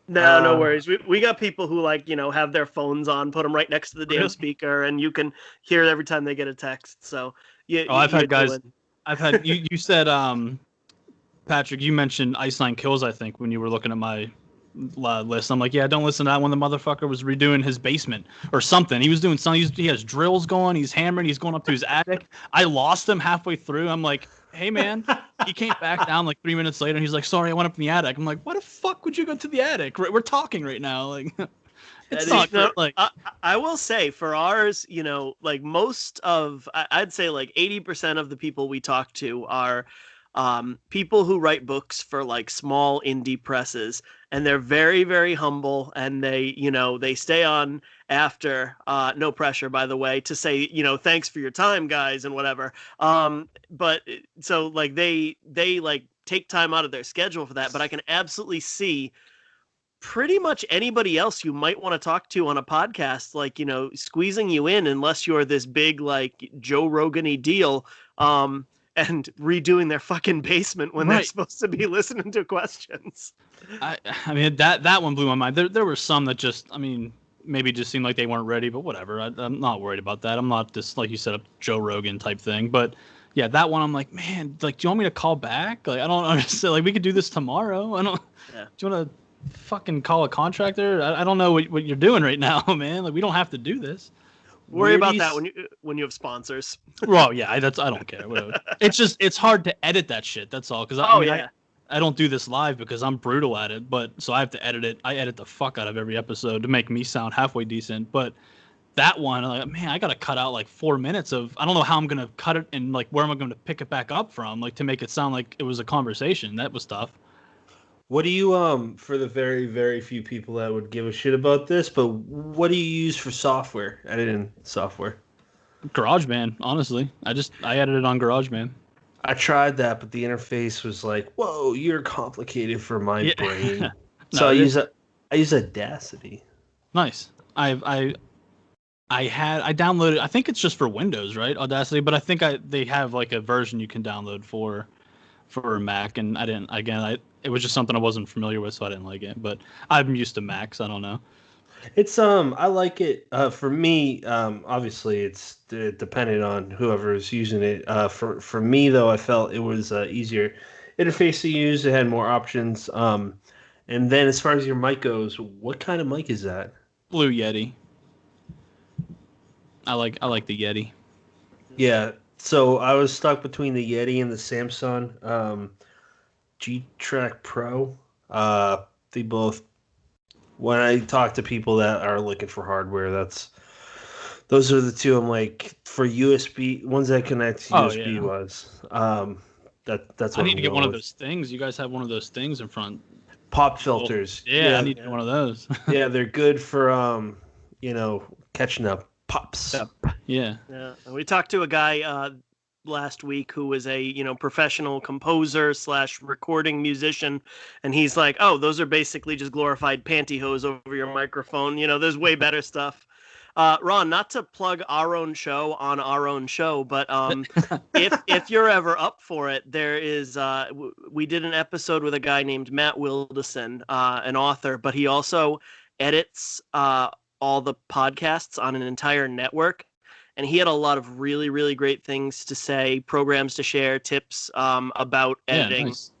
No worries. We got people who have their phones on, put them right next to the damn speaker, and you can hear it every time they get a text. So I've had guys. I've had you said Patrick, you mentioned Iceland Kills, I think, when you were looking at my list. I'm like, yeah, don't listen to that one. The motherfucker was redoing his basement or something. He was doing something. He has drills going. He's hammering. He's going up to his attic. I lost him halfway through. I'm like, hey, man. He came back down like 3 minutes later, and he's like, sorry, I went up in the attic. I'm like, why the fuck would you go to the attic? We're talking right now. Like, it's not good. Like, I will say for ours, like most of, I'd say like 80% of the people we talk to are people who write books for like small indie presses, and they're very, very humble, and they stay on after, no pressure, by the way, to say, thanks for your time, guys, and whatever. But so like they like take time out of their schedule for that, but I can absolutely see pretty much anybody else you might want to talk to on a podcast, like, squeezing you in, unless you're this big, like Joe Rogan-y deal, and redoing their fucking basement when they're supposed to be listening to questions. I mean, that one blew my mind. There were some that just, I mean, maybe just seemed like they weren't ready, but whatever. I'm not worried about that. I'm not this, like you said, a Joe Rogan type thing. But yeah, that one, I'm like, man, like, do you want me to call back? Like, I don't understand. Like, we could do this tomorrow. Do you want to fucking call a contractor? I don't know what you're doing right now, man. Like, we don't have to do this. Worry about that when you have sponsors. Well, yeah, I don't care. Whatever. It's hard to edit that shit. That's all. Because I don't do this live because I'm brutal at it. But so I have to edit it. I edit the fuck out of every episode to make me sound halfway decent. But that one, like, man, I gotta cut out like 4 minutes of. I don't know how I'm gonna cut it and like where am I gonna pick it back up from, like to make it sound like it was a conversation. That was tough. What do you for the very, very few people that would give a shit about this, but what do you use for software? Editing software. GarageBand, honestly. I edited on GarageBand. I tried that, but the interface was like, "Whoa, you're complicated for my Yeah. brain." So No, I use Audacity. nice. I downloaded. I think it's just for Windows, right? Audacity, but I think they have like a version you can download for a Mac, and I didn't. Again, it was just something I wasn't familiar with, so I didn't like it. But I'm used to Macs. I don't know. It's I like it. For me, obviously it's dependent on whoever is using it. For me though, I felt it was easier interface to use. It had more options. And then as far as your mic goes, what kind of mic is that? Blue Yeti. I like the Yeti. Yeah. So I was stuck between the Yeti and the Samsung G-Track Pro. They both. When I talk to people that are looking for hardware, those are the two. I'm like for USB ones that connect Oh USB yeah. was. That's I what need I'm to get going one of with. those things. You guys have one of those things in front. Pop Well, filters. yeah, I need to get one of those. Yeah, they're good for catching up pops. Yep. Yeah. Yeah, and we talked to a guy last week who was a professional composer slash recording musician, and he's like, "Oh, those are basically just glorified pantyhose over your microphone. There's way better stuff." Ron, not to plug our own show on our own show, but if you're ever up for it, there is we did an episode with a guy named Matt Wilderson, an author, but he also edits all the podcasts on an entire network. And he had a lot of really, really great things to say, programs to share, tips about editing Nice.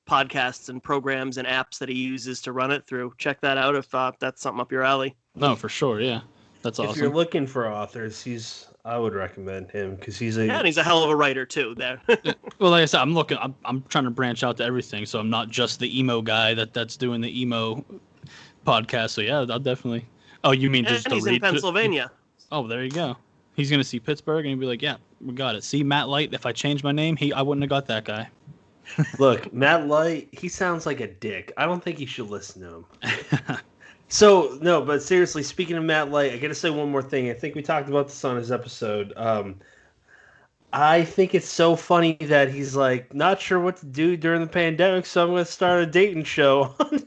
podcasts and programs and apps that he uses to run it through. Check that out if that's something up your alley. No, for sure. Yeah, that's awesome. If you're looking for authors, I would recommend him because he's and he's a hell of a writer too. There. Well, like I said, I'm trying to branch out to everything, so I'm not just the emo guy that's doing the emo podcast. So yeah, I'll definitely. Oh, you mean just and to he's read? in Pennsylvania. Oh, there you go. He's gonna see Pittsburgh and he'll be like, "Yeah, we got it." See, Matt Light. If I changed my name, I wouldn't have got that guy. Look, Matt Light, he sounds like a dick. I don't think you should listen to him. So, no, but seriously, speaking of Matt Light, I got to say one more thing. I think we talked about this on his episode. I think it's so funny that he's like, not sure what to do during the pandemic, so I'm going to start a dating show on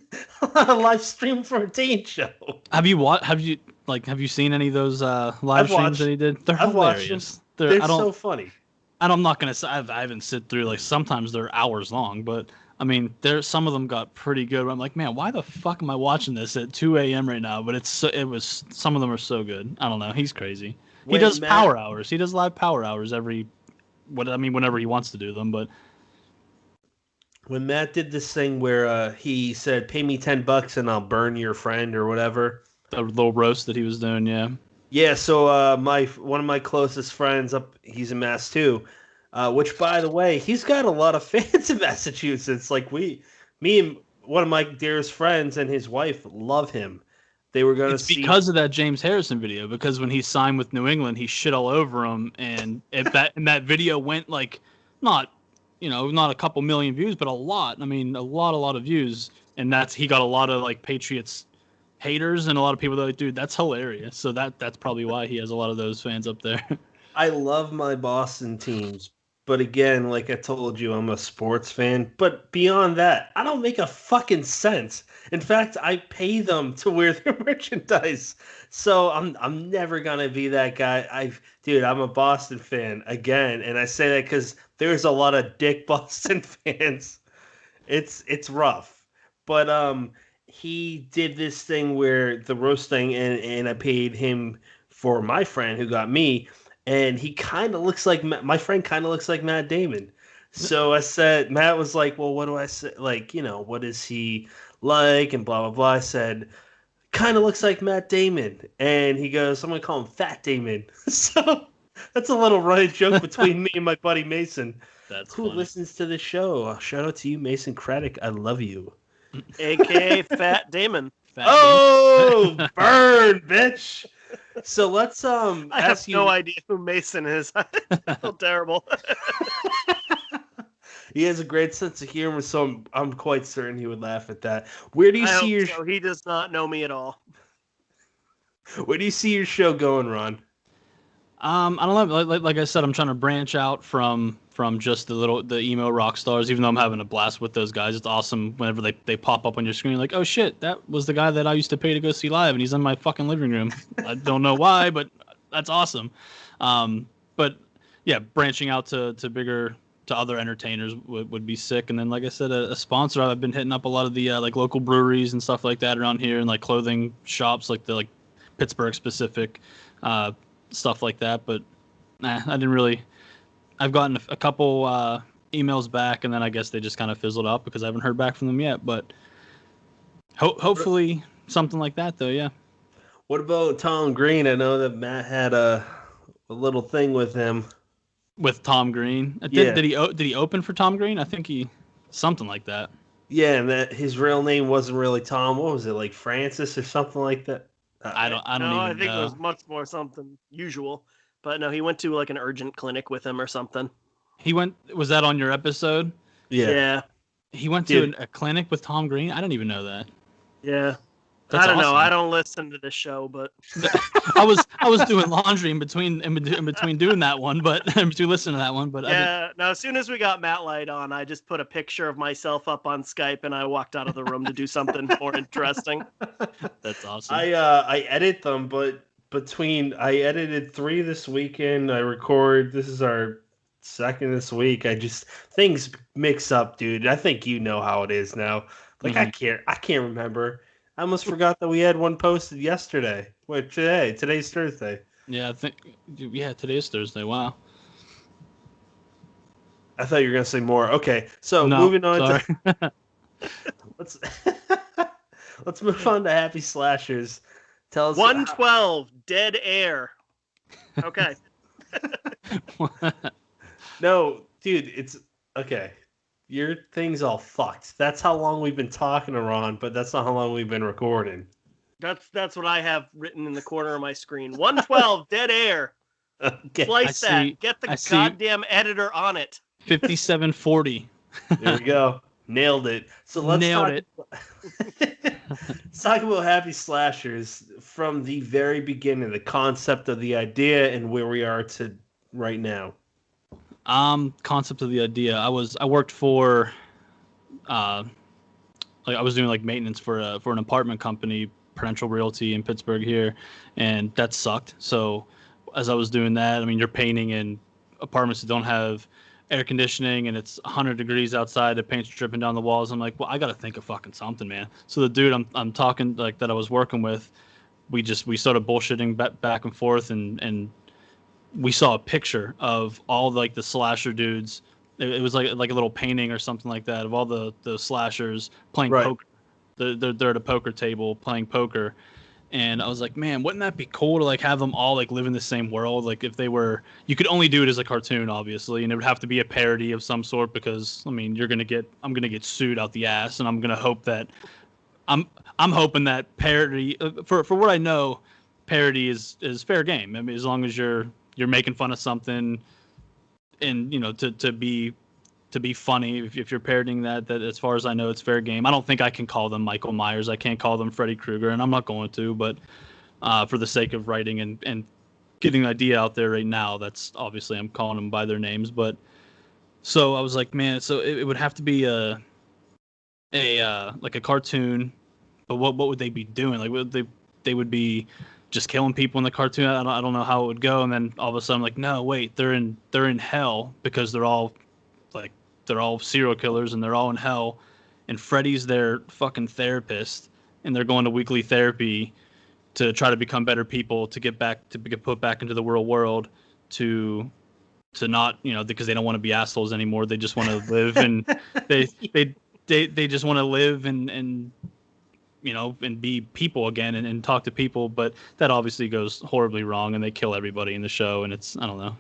a live stream for a dating show. Have you seen any of those live streams that he did? They're hilarious. They're so funny. And I'm not gonna say I haven't sit through, like, sometimes they're hours long, but I mean, some of them got pretty good. I'm like, man, why the fuck am I watching this at 2 a.m. right now? But some of them are so good. I don't know. He's crazy. He does power hours. He does live power hours whenever he wants to do them. But when Matt did this thing where he said, "Pay me $10 and I'll burn your friend" or whatever, the little roast that he was doing, yeah. Yeah, so one of my closest friends he's in Mass too, which by the way, he's got a lot of fans in Massachusetts. Like me and one of my dearest friends and his wife love him. They were going to see because of that James Harrison video. Because when he signed with New England, he shit all over him, and that video went like not a couple million views, but a lot. I mean, a lot of views, and he got a lot of like Patriots haters and a lot of people that are like, dude, that's hilarious. So that's probably why he has a lot of those fans up there. I love my Boston teams, but again, like I told you, I'm a sports fan. But beyond that, I don't make a fucking cent. In fact, I pay them to wear their merchandise. So I'm never gonna be that guy. I'm a Boston fan again, and I say that because there's a lot of dick Boston fans. It's rough, but he did this thing where the roast thing, and I paid him for my friend who got me, and he kind of looks like my friend kind of looks like Matt Damon. So I said, Matt was like, well, what do I say? Like, what is he like? And blah, blah, blah. I said, kind of looks like Matt Damon. And he goes, I'm going to call him Fat Damon. So that's a little running joke between me and my buddy Mason. That's who funny. listens to the show. Shout out to you, Mason Craddock. I love you. AKA Fat Damon. Burn, bitch. So let's I have no idea who Mason is. I feel terrible. He has a great sense of humor, so I'm quite certain he would laugh at that. Where do you see your so. He does not know me at all. Where do you see your show going, Ron? I don't know. Like I said, I'm trying to branch out from just the emo rock stars. Even though I'm having a blast with those guys, it's awesome whenever they pop up on your screen. Like, oh shit, that was the guy that I used to pay to go see live, and he's in my fucking living room. I don't know why, but that's awesome. But yeah, branching out to bigger to other entertainers would be sick. And then, like I said, a sponsor. I've been hitting up a lot of the like local breweries and stuff like that around here, and like clothing shops, like the Pittsburgh specific. Stuff like that, but I didn't really. I've gotten a couple emails back, and then I guess they just kind of fizzled out because I haven't heard back from them yet. But hopefully something like that, though. Yeah. What about Tom Green? I know that Matt had a little thing with him. With Tom Green, Yeah. Did he open for Tom Green? I think he something like that. Yeah, and that his real name wasn't really Tom. What was it, like Francis or something like that? I don't even know. I think it was much more something usual. But no, he went to like an urgent clinic with him or something. He went. Was that on your episode? Yeah. He went to a clinic with Tom Green. I didn't even know that. Yeah. That's I don't know. awesome. I don't listen to this show, but I was doing laundry in between doing that one, but in between listening to that one, but yeah. Now, as soon as we got Matt Light on, I just put a picture of myself up on Skype and I walked out of the room to do something more interesting. That's awesome. I edit them, but I edited 3 this weekend. I record. This is our second this week. Things mix up, dude. I think you know how it is now. Like I can't remember. I almost forgot that we had one posted yesterday. Wait, today's Thursday. Yeah, today is Thursday. Wow. I thought you were gonna say more. Okay, so moving on to let's move on to Happy Slashers. Tell us 112 dead air. Okay. No, dude, it's okay. Your thing's all fucked. That's how long we've been talking to Ron, but that's not how long we've been recording. That's what I have written in the corner of my screen. 112 dead air. Okay. Slice that. Get the goddamn editor on it. 5740. There we go. Nailed it. So let's talk about Happy Slashers from the very beginning, the concept of the idea and where we are to right now. Concept of the idea. I worked for, I was doing like maintenance for an apartment company, Prudential Realty in Pittsburgh here, and that sucked. So as I was doing that, I mean, you're painting in apartments that don't have air conditioning and it's 100 degrees outside, the paint's dripping down the walls. I'm like, well, I got to think of fucking something, man. So the dude I'm talking like that I was working with, we started bullshitting back and forth and we saw a picture of all like the slasher dudes. It was like a little painting or something like that of all the slashers playing poker. They're at a poker table playing poker, and I was like, man, wouldn't that be cool to like have them all like live in the same world? Like if they were, you could only do it as a cartoon, obviously, and it would have to be a parody of some sort because I mean, I'm gonna get sued out the ass, and I'm gonna hope that I'm hoping that parody for what I know, parody is fair game. I mean, as long as you're making fun of something, and you know to be funny. If you're parodying that as far as I know, it's fair game. I don't think I can call them Michael Myers. I can't call them Freddy Krueger, and I'm not going to. But for the sake of writing and getting an idea out there right now, that's obviously I'm calling them by their names. But so I was like, man, so it would have to be a like a cartoon. But what would they be doing? Like they would be just killing people in the cartoon. I don't know how it would go. And then all of a sudden, I'm like, no, wait, they're in hell because they're all serial killers and they're all in hell. And Freddy's their fucking therapist, and they're going to weekly therapy to try to become better people, to get put back into the real world, to not, you know, because they don't want to be assholes anymore. They just want to live, and they just want to live and you know, and be people again and talk to people, but that obviously goes horribly wrong and they kill everybody in the show, and it's, I don't know.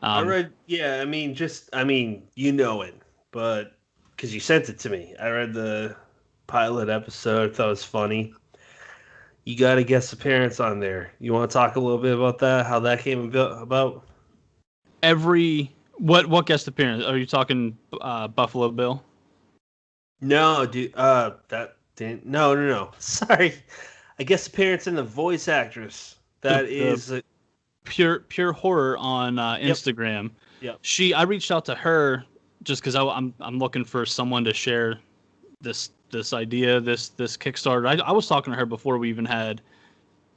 I read, you know it, but because you sent it to me. I read the pilot episode, thought it was funny. You got a guest appearance on there. You want to talk a little bit about that, how that came about? What guest appearance? Are you talking Buffalo Bill? No, dude, no. Sorry. I guess appearance in the voice actress. That is Pure Horror on Yep. Instagram. Yep. I reached out to her just because I'm looking for someone to share this idea, this Kickstarter. I was talking to her before we even had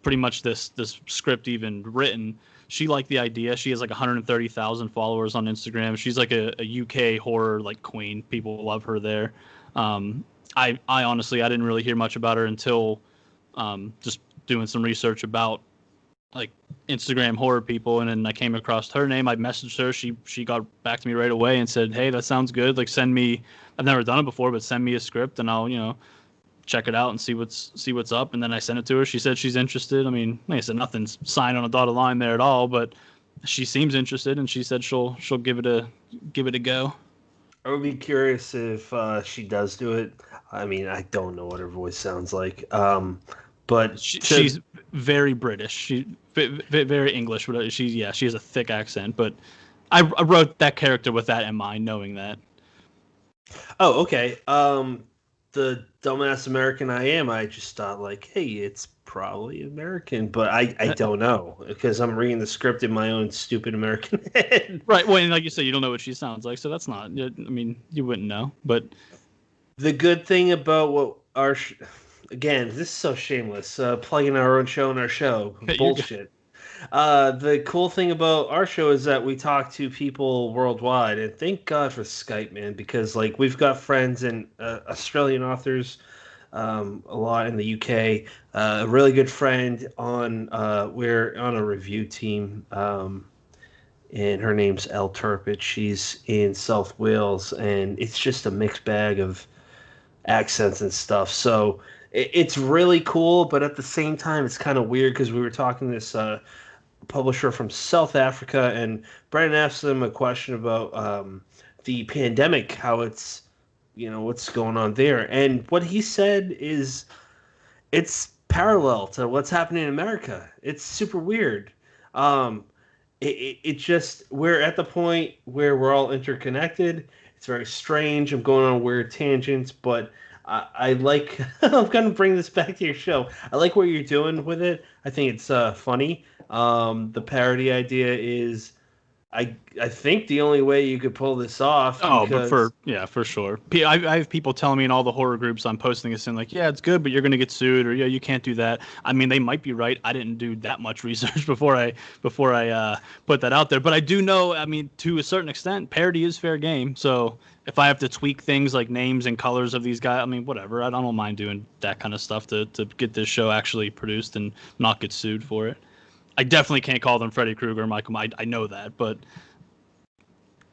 pretty much this script even written. She liked the idea. She has like 130,000 followers on Instagram. She's like a UK horror like queen. People love her there. I honestly I didn't really hear much about her until just doing some research about like Instagram horror people, and then I came across her name. I messaged her. She got back to me right away and said, "Hey, that sounds good. Like send me. I've never done it before, but send me a script and I'll check it out and see what's up." And then I sent it to her. She said she's interested. I mean, like I said, nothing's signed on a dotted line there at all, but she seems interested, and she said she'll give it a go. I would be curious if she does do it. I mean, I don't know what her voice sounds like. But She's very British. She very English. But she has a thick accent. But I wrote that character with that in mind, knowing that. Oh, okay. The dumbass American I am, I just thought like, hey, it's probably American, but I don't know because I'm reading the script in my own stupid American head. Right. Well, and like you said, you don't know what she sounds like, so that's not. I mean, you wouldn't know. But the good thing about what our again, this is so shameless, plugging our own show and our show bullshit. The cool thing about our show is that we talk to people worldwide, and thank God for Skype, man, because like we've got friends and Australian authors, a lot in the UK. A really good friend on we're on a review team, and her name's Elle Turpich. She's in South Wales, and it's just a mixed bag of accents and stuff. So it's really cool, but at the same time, it's kind of weird because we were talking to this publisher from South Africa, and Brandon asked them a question about the pandemic, how it's, what's going on there. And what he said is it's parallel to what's happening in America. It's super weird. It just, we're at the point where we're all interconnected. It's very strange. I'm going on weird tangents, but I like, I'm going to bring this back to your show. I like what you're doing with it. I think it's funny. The parody idea is, I think the only way you could pull this off. Oh, but for sure. I have people telling me in all the horror groups I'm posting this in, like, yeah, it's good, but you're gonna get sued, or yeah, you can't do that. I mean, they might be right. I didn't do that much research before I put that out there, but I do know. I mean, to a certain extent, parody is fair game. So if I have to tweak things like names and colors of these guys, I mean, whatever. I don't mind doing that kind of stuff to get this show actually produced and not get sued for it. I definitely can't call them Freddy Krueger or Michael. I know that, but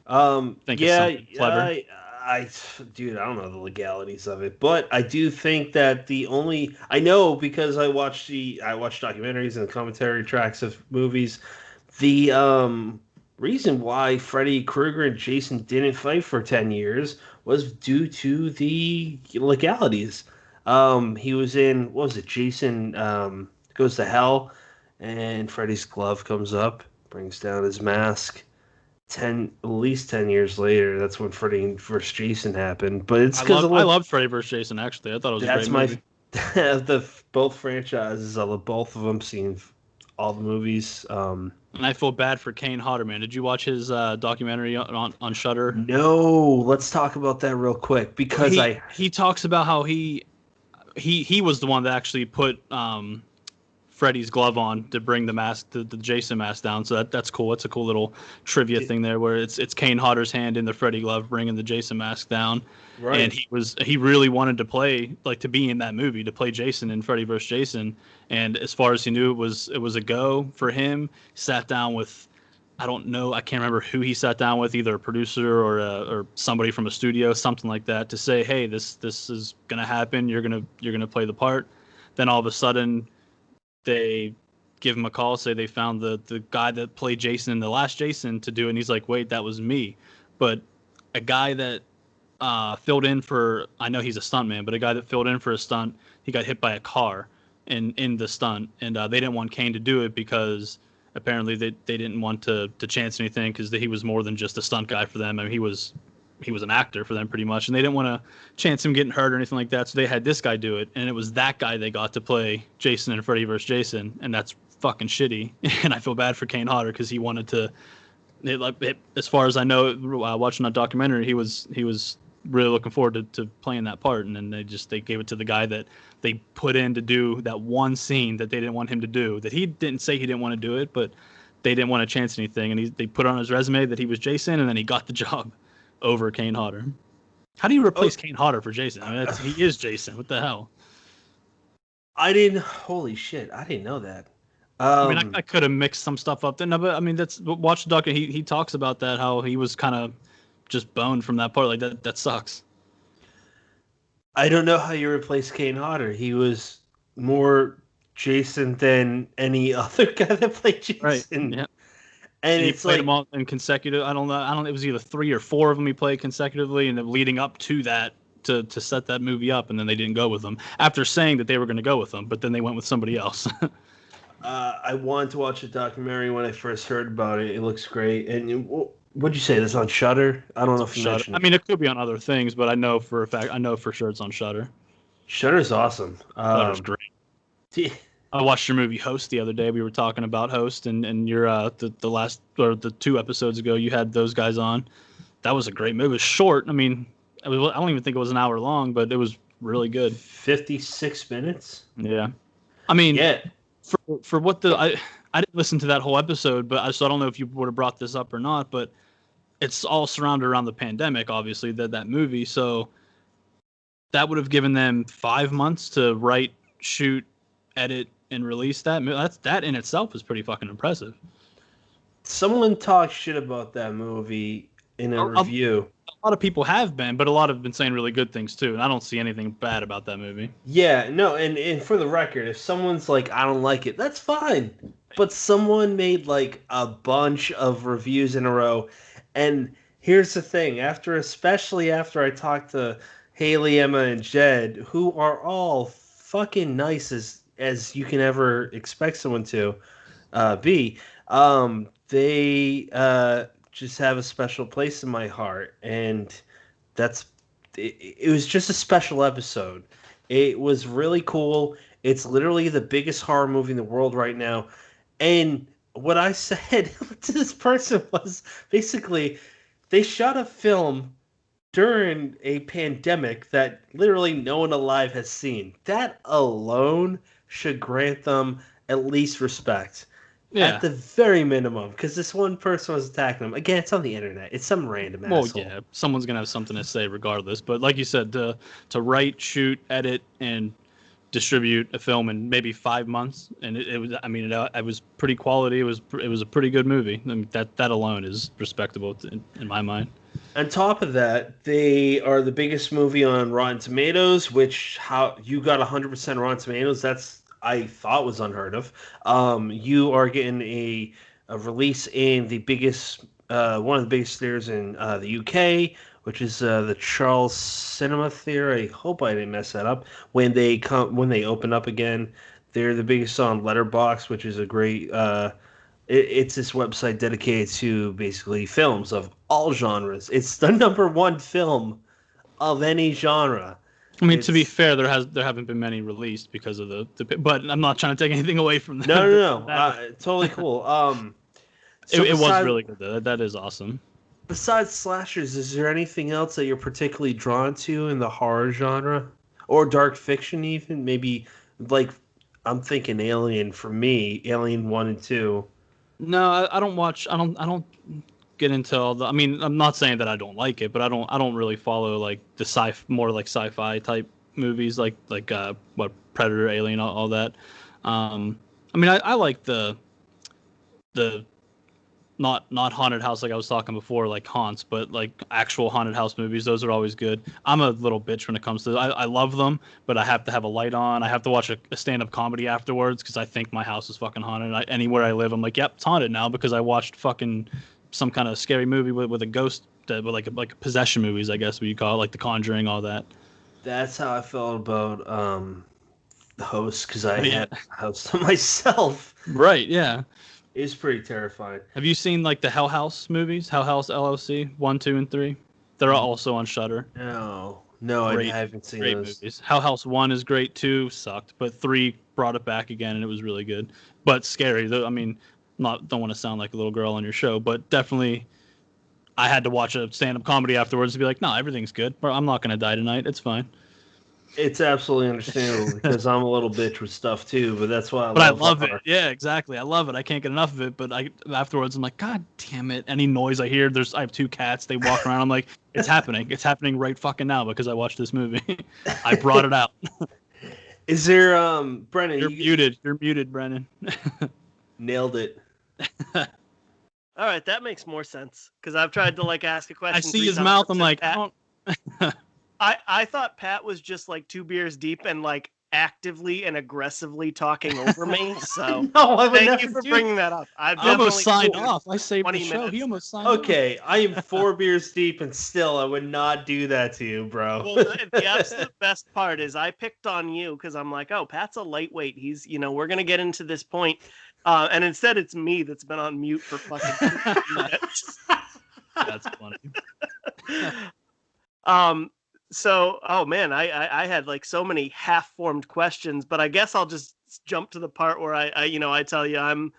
yeah, clever. Dude, I don't know the legalities of it, but I do think that I know because I watch documentaries and commentary tracks of movies. The reason why Freddy Krueger and Jason didn't fight for 10 years was due to the legalities. He was in, what was it, Jason Goes to Hell, and Freddy's glove comes up, brings down his mask. At least 10 years later, that's when Freddy vs. Jason happened. But it's because I loved Freddy vs. Jason. Actually, I thought it was a great movie. Both franchises. I love both of them. Seen all the movies. And I feel bad for Kane Hodder, man. Did you watch his documentary on Shudder? No. Let's talk about that real quick because he talks about how he was the one that actually put Freddy's glove on to bring the Jason mask down. So that's cool. It's a cool little trivia thing there where it's Kane Hodder's hand in the Freddy glove bringing the Jason mask down. Right. And he really wanted to play, like, to be in that movie, to play Jason in Freddy vs. Jason. And as far as he knew, it was a go for him. Sat down with, I don't know, I can't remember who he sat down with, either a producer or somebody from a studio, something like that, to say, hey, this is gonna happen. You're gonna play the part. Then all of a sudden, they give him a call, say they found the guy that played Jason in the last Jason to do it, and he's like, wait, that was me. But a guy that filled in for, I know he's a stuntman, but a guy that filled in for a stunt, he got hit by a car in the stunt, and they didn't want Kane to do it because apparently they didn't want to chance anything because he was more than just a stunt guy for them. I mean, he was an actor for them pretty much, and they didn't want to chance him getting hurt or anything like that. So they had this guy do it, and it was that guy they got to play Jason and Freddy vs. Jason, and that's fucking shitty, and I feel bad for Kane Hodder because he wanted to. As far as I know, watching that documentary, he was really looking forward to playing that part, and then they gave it to the guy that they put in to do that one scene that they didn't want him to do. That he didn't say he didn't want to do it, but they didn't want to chance anything, and they put on his resume that he was Jason, and then he got the job over Kane Hodder. How do you replace Kane Hodder for Jason? I mean, he is Jason. What the hell? Holy shit, I didn't know that. I mean, I could have mixed some stuff up there. No, but I mean, watch the doc. He talks about that, how he was kind of just boned from that part. Like that sucks. I don't know how you replace Kane Hodder. He was more Jason than any other guy that played Jason. Right. Yeah. And he played them all in consecutive. I don't know. It was either 3 or 4 of them he played consecutively, and then leading up to that to set that movie up, and then they didn't go with them after saying that they were going to go with them, but then they went with somebody else. I wanted to watch the documentary when I first heard about it. It looks great. And what'd you say? This on Shudder? I don't know if you mentioned it. I mean, it could be on other things, but I know for sure it's on Shudder. Shudder's awesome. Shudder's great. I watched your movie Host the other day. We were talking about Host, and your the last or the 2 episodes ago, you had those guys on. That was a great movie. It was short. I mean, I don't even think it was an hour long, but it was really good. 56 minutes. Yeah, I mean, yeah. For what I didn't listen to that whole episode, but so I don't know if you would have brought this up or not, but it's all surrounded around the pandemic, obviously, that movie. So that would have given them 5 months to write, shoot, edit, and release that. That in itself is pretty fucking impressive. Someone talked shit about that movie in a review. A lot of people have been, but a lot have been saying really good things too, and I don't see anything bad about that movie. Yeah, no, and for the record, if someone's like, I don't like it, that's fine. But someone made like a bunch of reviews in a row, and here's the thing, especially after I talked to Haley, Emma, and Jed, who are all fucking nice as you can ever expect someone to be, they just have a special place in my heart, and it was just a special episode. It was really cool. It's literally the biggest horror movie in the world right now, and what I said to this person was basically they shot a film during a pandemic that literally no one alive has seen. That alone should grant them at least respect. Yeah. At the very minimum, because this one person was attacking them. Again, it's on the internet. It's some random asshole. Well, yeah, someone's going to have something to say regardless. But like you said, to write, shoot, edit, and distribute a film in maybe 5 months, and it was, I mean, it was pretty quality. It was a pretty good movie. I mean, that alone is respectable in my mind. On top of that, they are the biggest movie on Rotten Tomatoes, which how you got 100% Rotten Tomatoes. That's I thought was unheard of. You are getting a release in the biggest, one of the biggest theaters in the UK, which is the Charles Cinema Theatre. I hope I didn't mess that up. When they open up again, they're the biggest on Letterboxd, which is a great. It's this website dedicated to basically films of all genres. It's the #1 film of any genre. I mean, to be fair, there haven't been many released because of the but I'm not trying to take anything away from that. No. Totally cool. It was really good though. That is awesome. Besides slashers, is there anything else that you're particularly drawn to in the horror genre or dark fiction? Even maybe like I'm thinking Alien for me, Alien 1 and 2. No, I don't watch. I don't get into all the. I mean, I'm not saying that I don't like it, but I don't really follow like the more like sci-fi type movies like what Predator, Alien, all that. I mean, I like the not haunted house like I was talking before, like Haunts, but like actual haunted house movies. Those are always good. I'm a little bitch when it comes to. I love them, but I have to have a light on. I have to watch a stand-up comedy afterwards because I think my house is fucking haunted. Anywhere I live, I'm like, yep, it's haunted now because I watched fucking some kind of scary movie with a ghost, with like a possession movies, I guess what you call it, like The Conjuring, all that. That's how I felt about the Host because I had a house to myself. Right? Yeah. It's pretty terrifying. Have you seen like the Hell House movies? Hell House LLC 1, 2, and 3. They're also on Shudder. No, I haven't seen those. Movies. Hell House 1 is great. 2 sucked, but 3 brought it back again, and it was really good, but scary. I mean, don't want to sound like a little girl on your show, but definitely, I had to watch a stand-up comedy afterwards to be like, no, everything's good. I'm not gonna die tonight. It's fine. It's absolutely understandable because I'm a little bitch with stuff too, but that's why I love it. Yeah, exactly. I love it. I can't get enough of it. But afterwards, I'm like, God damn it! Any noise I hear, I have 2 cats. They walk around. I'm like, it's happening. It's happening right fucking now because I watched this movie. I brought it out. Is there Brennan? You're muted. You're muted, Brennan. Nailed it. All right, that makes more sense because I've tried to like ask a question. I see his mouth. I'm like, I don't. I thought Pat was just like 2 beers deep and like actively and aggressively talking over me. So no, I would thank never you for bringing that up. I almost signed off. I saved the show. Minutes. He almost signed off. Okay, I am 4 beers deep and still I would not do that to you, bro. Well, the absolute best part is I picked on you because I'm like, oh, Pat's a lightweight. He's, we're going to get into this point. And instead it's me that's been on mute for fucking 2 minutes. That's funny. So, oh man, I had like so many half-formed questions, but I guess I'll just jump to the part where I tell you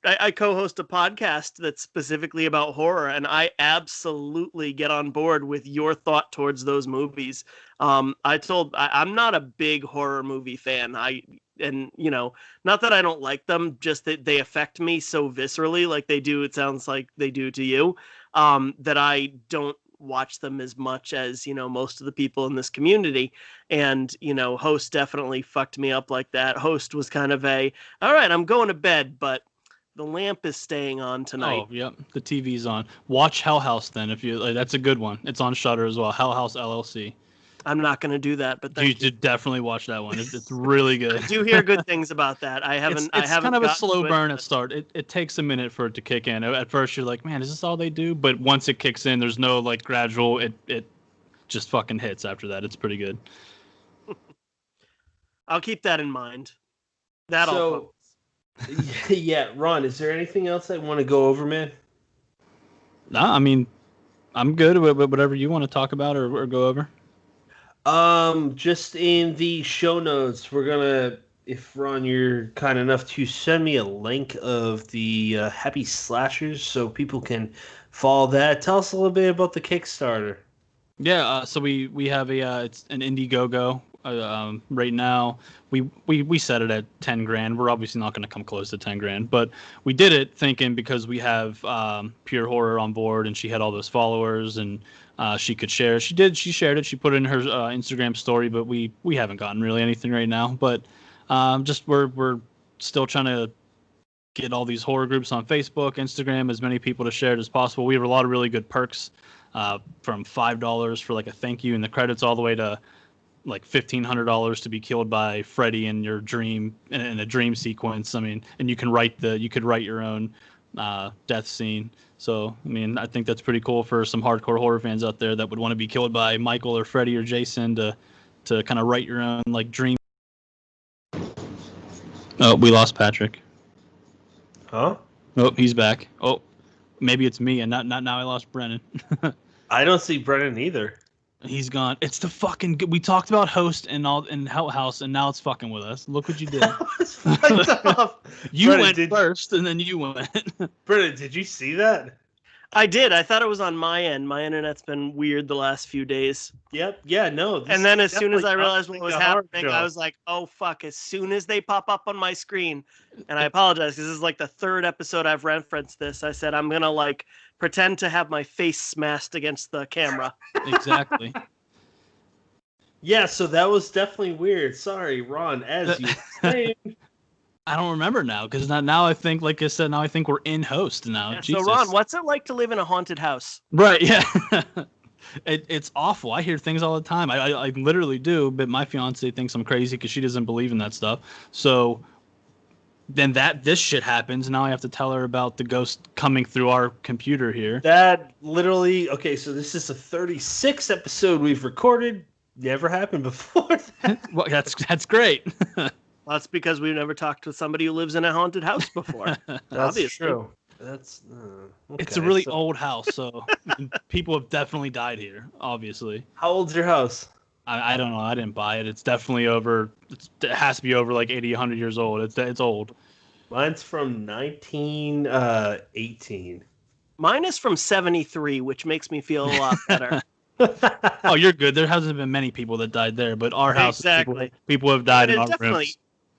I co-host a podcast that's specifically about horror, and I absolutely get on board with your thought towards those movies. I'm not a big horror movie fan. Not that I don't like them, just that they affect me so viscerally, like they do. It sounds like they do to you, that I don't watch them as much as most of the people in this community. And Host definitely fucked me up like that. Host was kind of all right, I'm going to bed, but the lamp is staying on tonight. Oh, yep, the TV's on. Watch Hell House then, if you that's a good one. It's on Shudder as well. Hell House LLC. I'm not going to do that, but you should definitely watch that one. It's really good. I do hear good things about that. I haven't. It's kind of a slow burn at start. It takes a minute for it to kick in. At first, you're like, man, is this all they do? But once it kicks in, there's no like gradual. It just fucking hits after that. It's pretty good. I'll keep that in mind. Yeah, Ron, is there anything else I want to go over, man? No, I mean, I'm good with whatever you want to talk about or go over. Just in the show notes, we're gonna, if Ron, you're kind enough to send me a link of the Happy Slashers so people can follow that. Tell us a little bit about the Kickstarter. Yeah, so we have it's an Indiegogo. Right now, we set it at 10 grand. We're obviously not going to come close to 10 grand, but we did it thinking because we have Pure Horror on board and she had all those followers and she could share. She shared it. She put it in her Instagram story, but we haven't gotten really anything right now. But just we're still trying to get all these horror groups on Facebook, Instagram, as many people to share it as possible. We have a lot of really good perks from $5 for like a thank you in the credits all the way to like $1,500 to be killed by Freddy in your dream in a dream sequence. I mean, and you could write your own death scene. So I mean, I think that's pretty cool for some hardcore horror fans out there that would want to be killed by Michael or Freddy or Jason to kind of write your own like dream. Oh, we lost Patrick. Huh? Oh, he's back. Oh, maybe it's me and not now I lost Brennan. I don't see Brennan either. He's gone. It's the fucking. We talked about Host and Hell House, and now it's fucking with us. Look what you did. You Brennan, went first, and then you went. Brennan, did you see that? I did. I thought it was on my end. My internet's been weird the last few days. Yep. Yeah. No. And then as soon as I realized what was happening, I was like, "Oh fuck!" As soon as they pop up on my screen, and I apologize because this is like the 3rd episode I've referenced this. I said I'm gonna like pretend to have my face smashed against the camera. Exactly. Yeah. So that was definitely weird. Sorry, Ron. As you explained. I don't remember now because now I think, like I said, now I think we're in Host now. Yeah, so Ron, what's it like to live in a haunted house? Right. Yeah. It's awful. I hear things all the time. I literally do, but my fiance thinks I'm crazy because she doesn't believe in that stuff. So then this shit happens. Now I have to tell her about the ghost coming through our computer here. That literally. Okay, so this is the 36th episode we've recorded. Never happened before. Well, that's great. That's because we've never talked to somebody who lives in a haunted house before. That's Obviously. true. That's okay. It's a really old house, so people have definitely died here. Obviously. How old's your house? I don't know. I didn't buy it. It's definitely over. It has to be over like 80, 100 years old. It's old. Mine's from 1918. Mine is from 73, which makes me feel a lot better. Oh, you're good. There hasn't been many people that died there, but our house, Exactly. people have died And in it our definitely, rooms.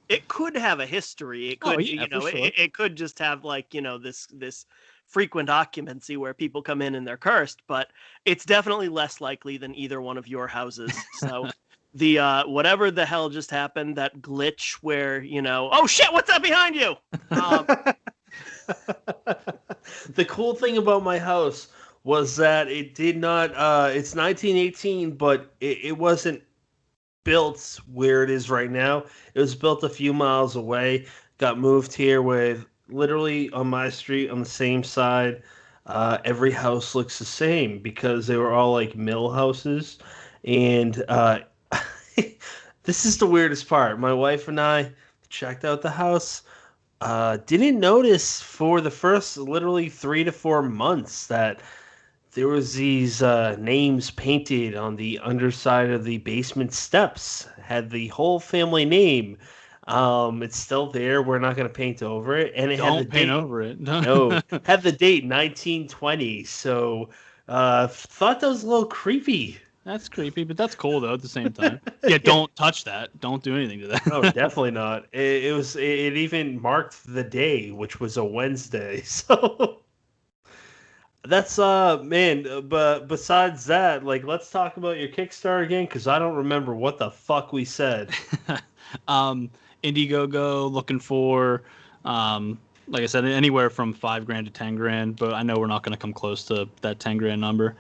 it could have a history. It could, yeah, you know, for sure. it could just have like, you know, this frequent occupancy where people come in and they're cursed, but it's definitely less likely than either one of your houses. So the whatever the hell just happened, that glitch where, you know, oh shit, what's that behind you? The cool thing about my house was that it did not it's 1918, but it wasn't built where it is right now. It was built a few miles away, got moved here with literally on my street on the same side. Every house looks the same because they were all like mill houses. And this is the weirdest part. My wife and I checked out the house. Didn't notice for the first literally 3 to 4 months that there was these names painted on the underside of the basement steps. Had the whole family name. It's still there. We're not going to paint over it, and it had the Don't paint date. over it. No, had the date 1920. So, thought that was a little creepy. That's creepy, but that's cool though at the same time. Yeah, don't touch that. Don't do anything to that. No, definitely not. It even marked the day, which was a Wednesday. So. That's man, but besides that, like let's talk about your Kickstarter again because I don't remember what the fuck we said. Indiegogo looking for like I said, anywhere from $5,000 to $10,000, but I know we're not going to come close to that $10,000 number.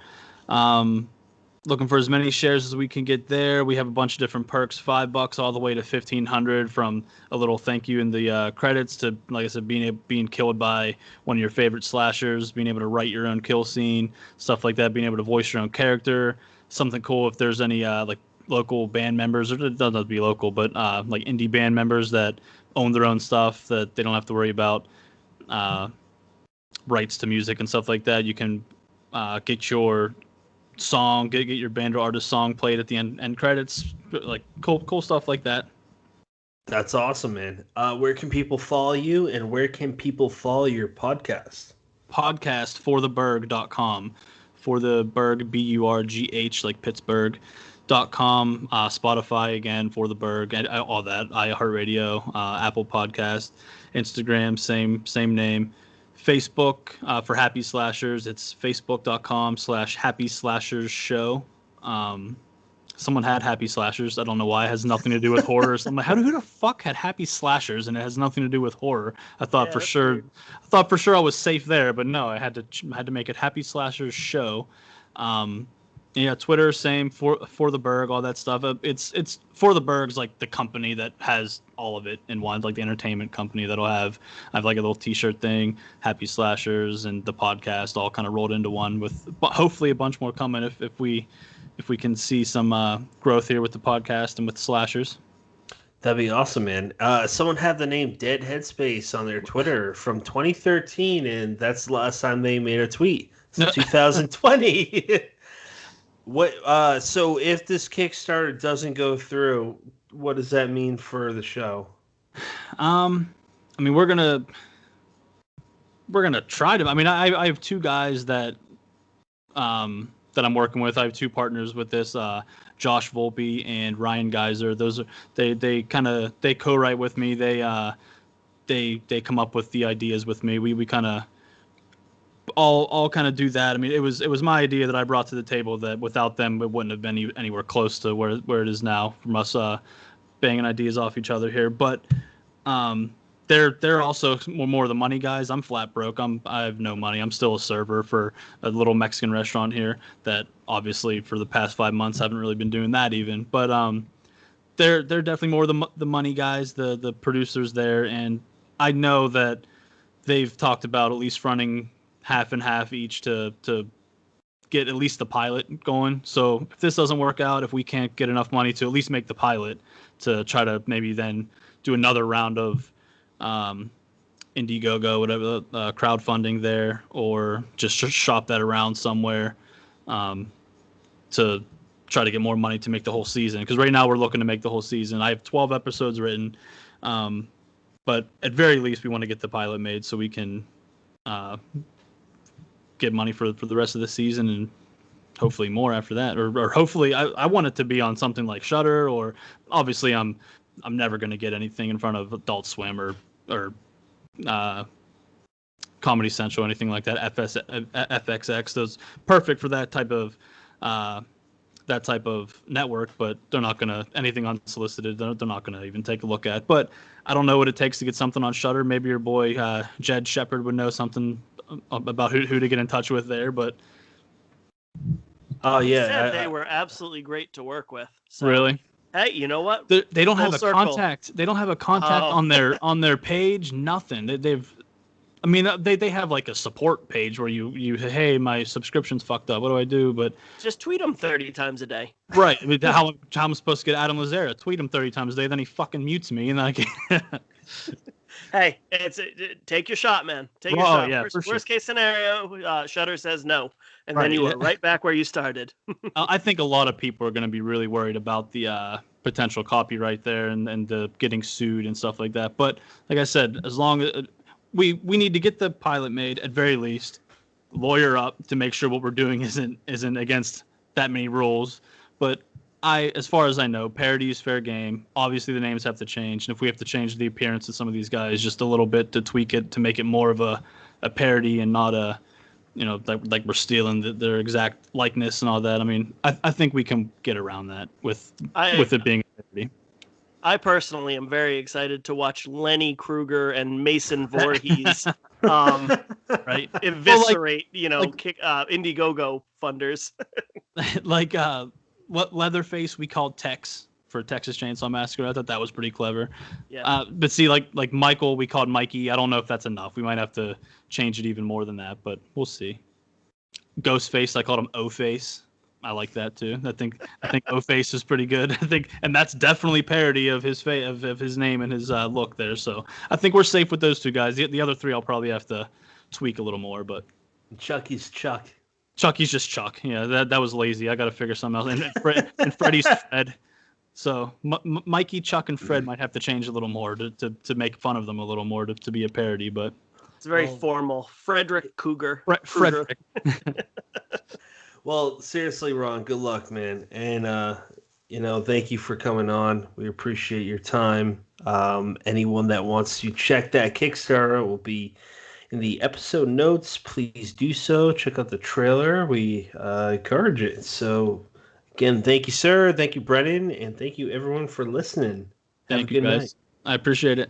Looking for as many shares as we can get there. We have a bunch of different perks, $5 all the way to 1,500, from a little thank you in the credits to, like I said, being killed by one of your favorite slashers, being able to write your own kill scene, stuff like that, being able to voice your own character. Something cool if there's any like local band members, or it doesn't have to be local, but like indie band members that own their own stuff that they don't have to worry about rights to music and stuff like that. You can get your song, get your band or artist song played at the end credits, like cool stuff like that. That's awesome, man. Where can people follow you, and where can people follow your podcast? Podcast fortheburgh.com. For the Burgh, BURGH, like Pittsburgh.com. Spotify again, For the Burgh, and all that. iHeartRadio, Apple Podcast, Instagram, same name. Facebook for Happy Slashers, it's facebook.com/Happy Slashers Show. Someone had Happy Slashers. I don't know why. It has nothing to do with horror. So I'm like, who the fuck had Happy Slashers and it has nothing to do with horror? I thought for sure weird. I thought for sure I was safe there, but no, I had to make it Happy Slashers Show. Yeah, Twitter, same, for the Burgh, all that stuff. It's For the Burgh's like the company that has all of it in one, like the entertainment company that'll have like a little T-shirt thing, Happy Slashers, and the podcast all kind of rolled into one, with hopefully a bunch more coming if we can see some growth here with the podcast and with the slashers. That'd be awesome, man. Someone had the name Dead Headspace on their Twitter from 2013, and that's the last time they made a tweet. So 2020. What? So if this Kickstarter doesn't go through, what does that mean for the show? I mean, we're gonna try to. I mean, I have two guys that that I'm working with. I have two partners with this, Josh Volpe and Ryan Geyser. Those are they co-write with me. They come up with the ideas with me. We kind of all kind of do that. I mean, it was my idea that I brought to the table that without them it wouldn't have been anywhere close to where it is now, from us banging ideas off each other here. But they're also more the money guys. I'm flat broke. I have no money. I'm still a server for a little Mexican restaurant here that obviously for the past 5 months haven't really been doing that even. But they're definitely more the money guys, the producers there, and I know that they've talked about at least running half and half each to get at least the pilot going. So if this doesn't work out, if we can't get enough money to at least make the pilot, to try to maybe then do another round of Indiegogo, whatever, crowdfunding there, or just shop that around somewhere to try to get more money to make the whole season. Because right now we're looking to make the whole season. I have 12 episodes written, but at very least we want to get the pilot made so we can get money for the rest of the season and hopefully more after that. Or hopefully I want it to be on something like Shudder, or obviously I'm never going to get anything in front of Adult Swim or Comedy Central, anything like that. FXX, those perfect for that type of network, but they're not gonna anything unsolicited. They're not gonna even take a look at. But I don't know what it takes to get something on Shudder. Maybe your boy Jed Shepard would know something about who to get in touch with there. But oh He yeah, said they were absolutely great to work with. So, really, hey, you know what? they don't have a circle. contact. They don't have a contact on their page. Nothing. They've. I mean, they have like a support page where you hey, my subscription's fucked up. What do I do? But just tweet them 30 times a day. right. I mean, how I'm supposed to get Adam Lazzara? Tweet him 30 times a day, then he fucking mutes me, and I can't. Hey, take your shot, man. Take your shot. Yeah, worst case scenario, Shudder says no, and Right, then you yeah. are right back where you started. I think a lot of people are going to be really worried about the potential copyright there and the getting sued and stuff like that. But like I said, as long as we need to get the pilot made at very least, lawyer up to make sure what we're doing isn't against that many rules. But as far as I know, parody is fair game. Obviously, the names have to change, and if we have to change the appearance of some of these guys just a little bit to tweak it to make it more of a parody and not a, like we're stealing their exact likeness and all that. I mean, I think we can get around that with it being a parody. I personally am very excited to watch Lenny Kruger and Mason Voorhees right? eviscerate, Indiegogo funders. Like what Leatherface we called Tex for Texas Chainsaw Massacre. I thought that was pretty clever. Yeah. But see, like Michael we called Mikey. I don't know if that's enough. We might have to change it even more than that, but we'll see. Ghostface, I called him O-Face. I like that too. I think O-Face is pretty good. I think, and that's definitely parody of his of his name and his look there. So I think we're safe with those two guys. The other three I'll probably have to tweak a little more, but Chucky's Chuck. Chucky's just Chuck. Yeah, that was lazy. I got to figure something else. And Freddy's Fred. So Mikey, Chuck, and Fred might have to change a little more to make fun of them a little more to be a parody. But it's very formal. Frederick Cougar. Frederick. Well, seriously, Ron, good luck, man. And, thank you for coming on. We appreciate your time. Anyone that wants to check that Kickstarter will be in the episode notes. Please do so. Check out the trailer. We encourage it. So, again, thank you, sir. Thank you, Brennan. And thank you, everyone, for listening. Thank you, guys. I appreciate it.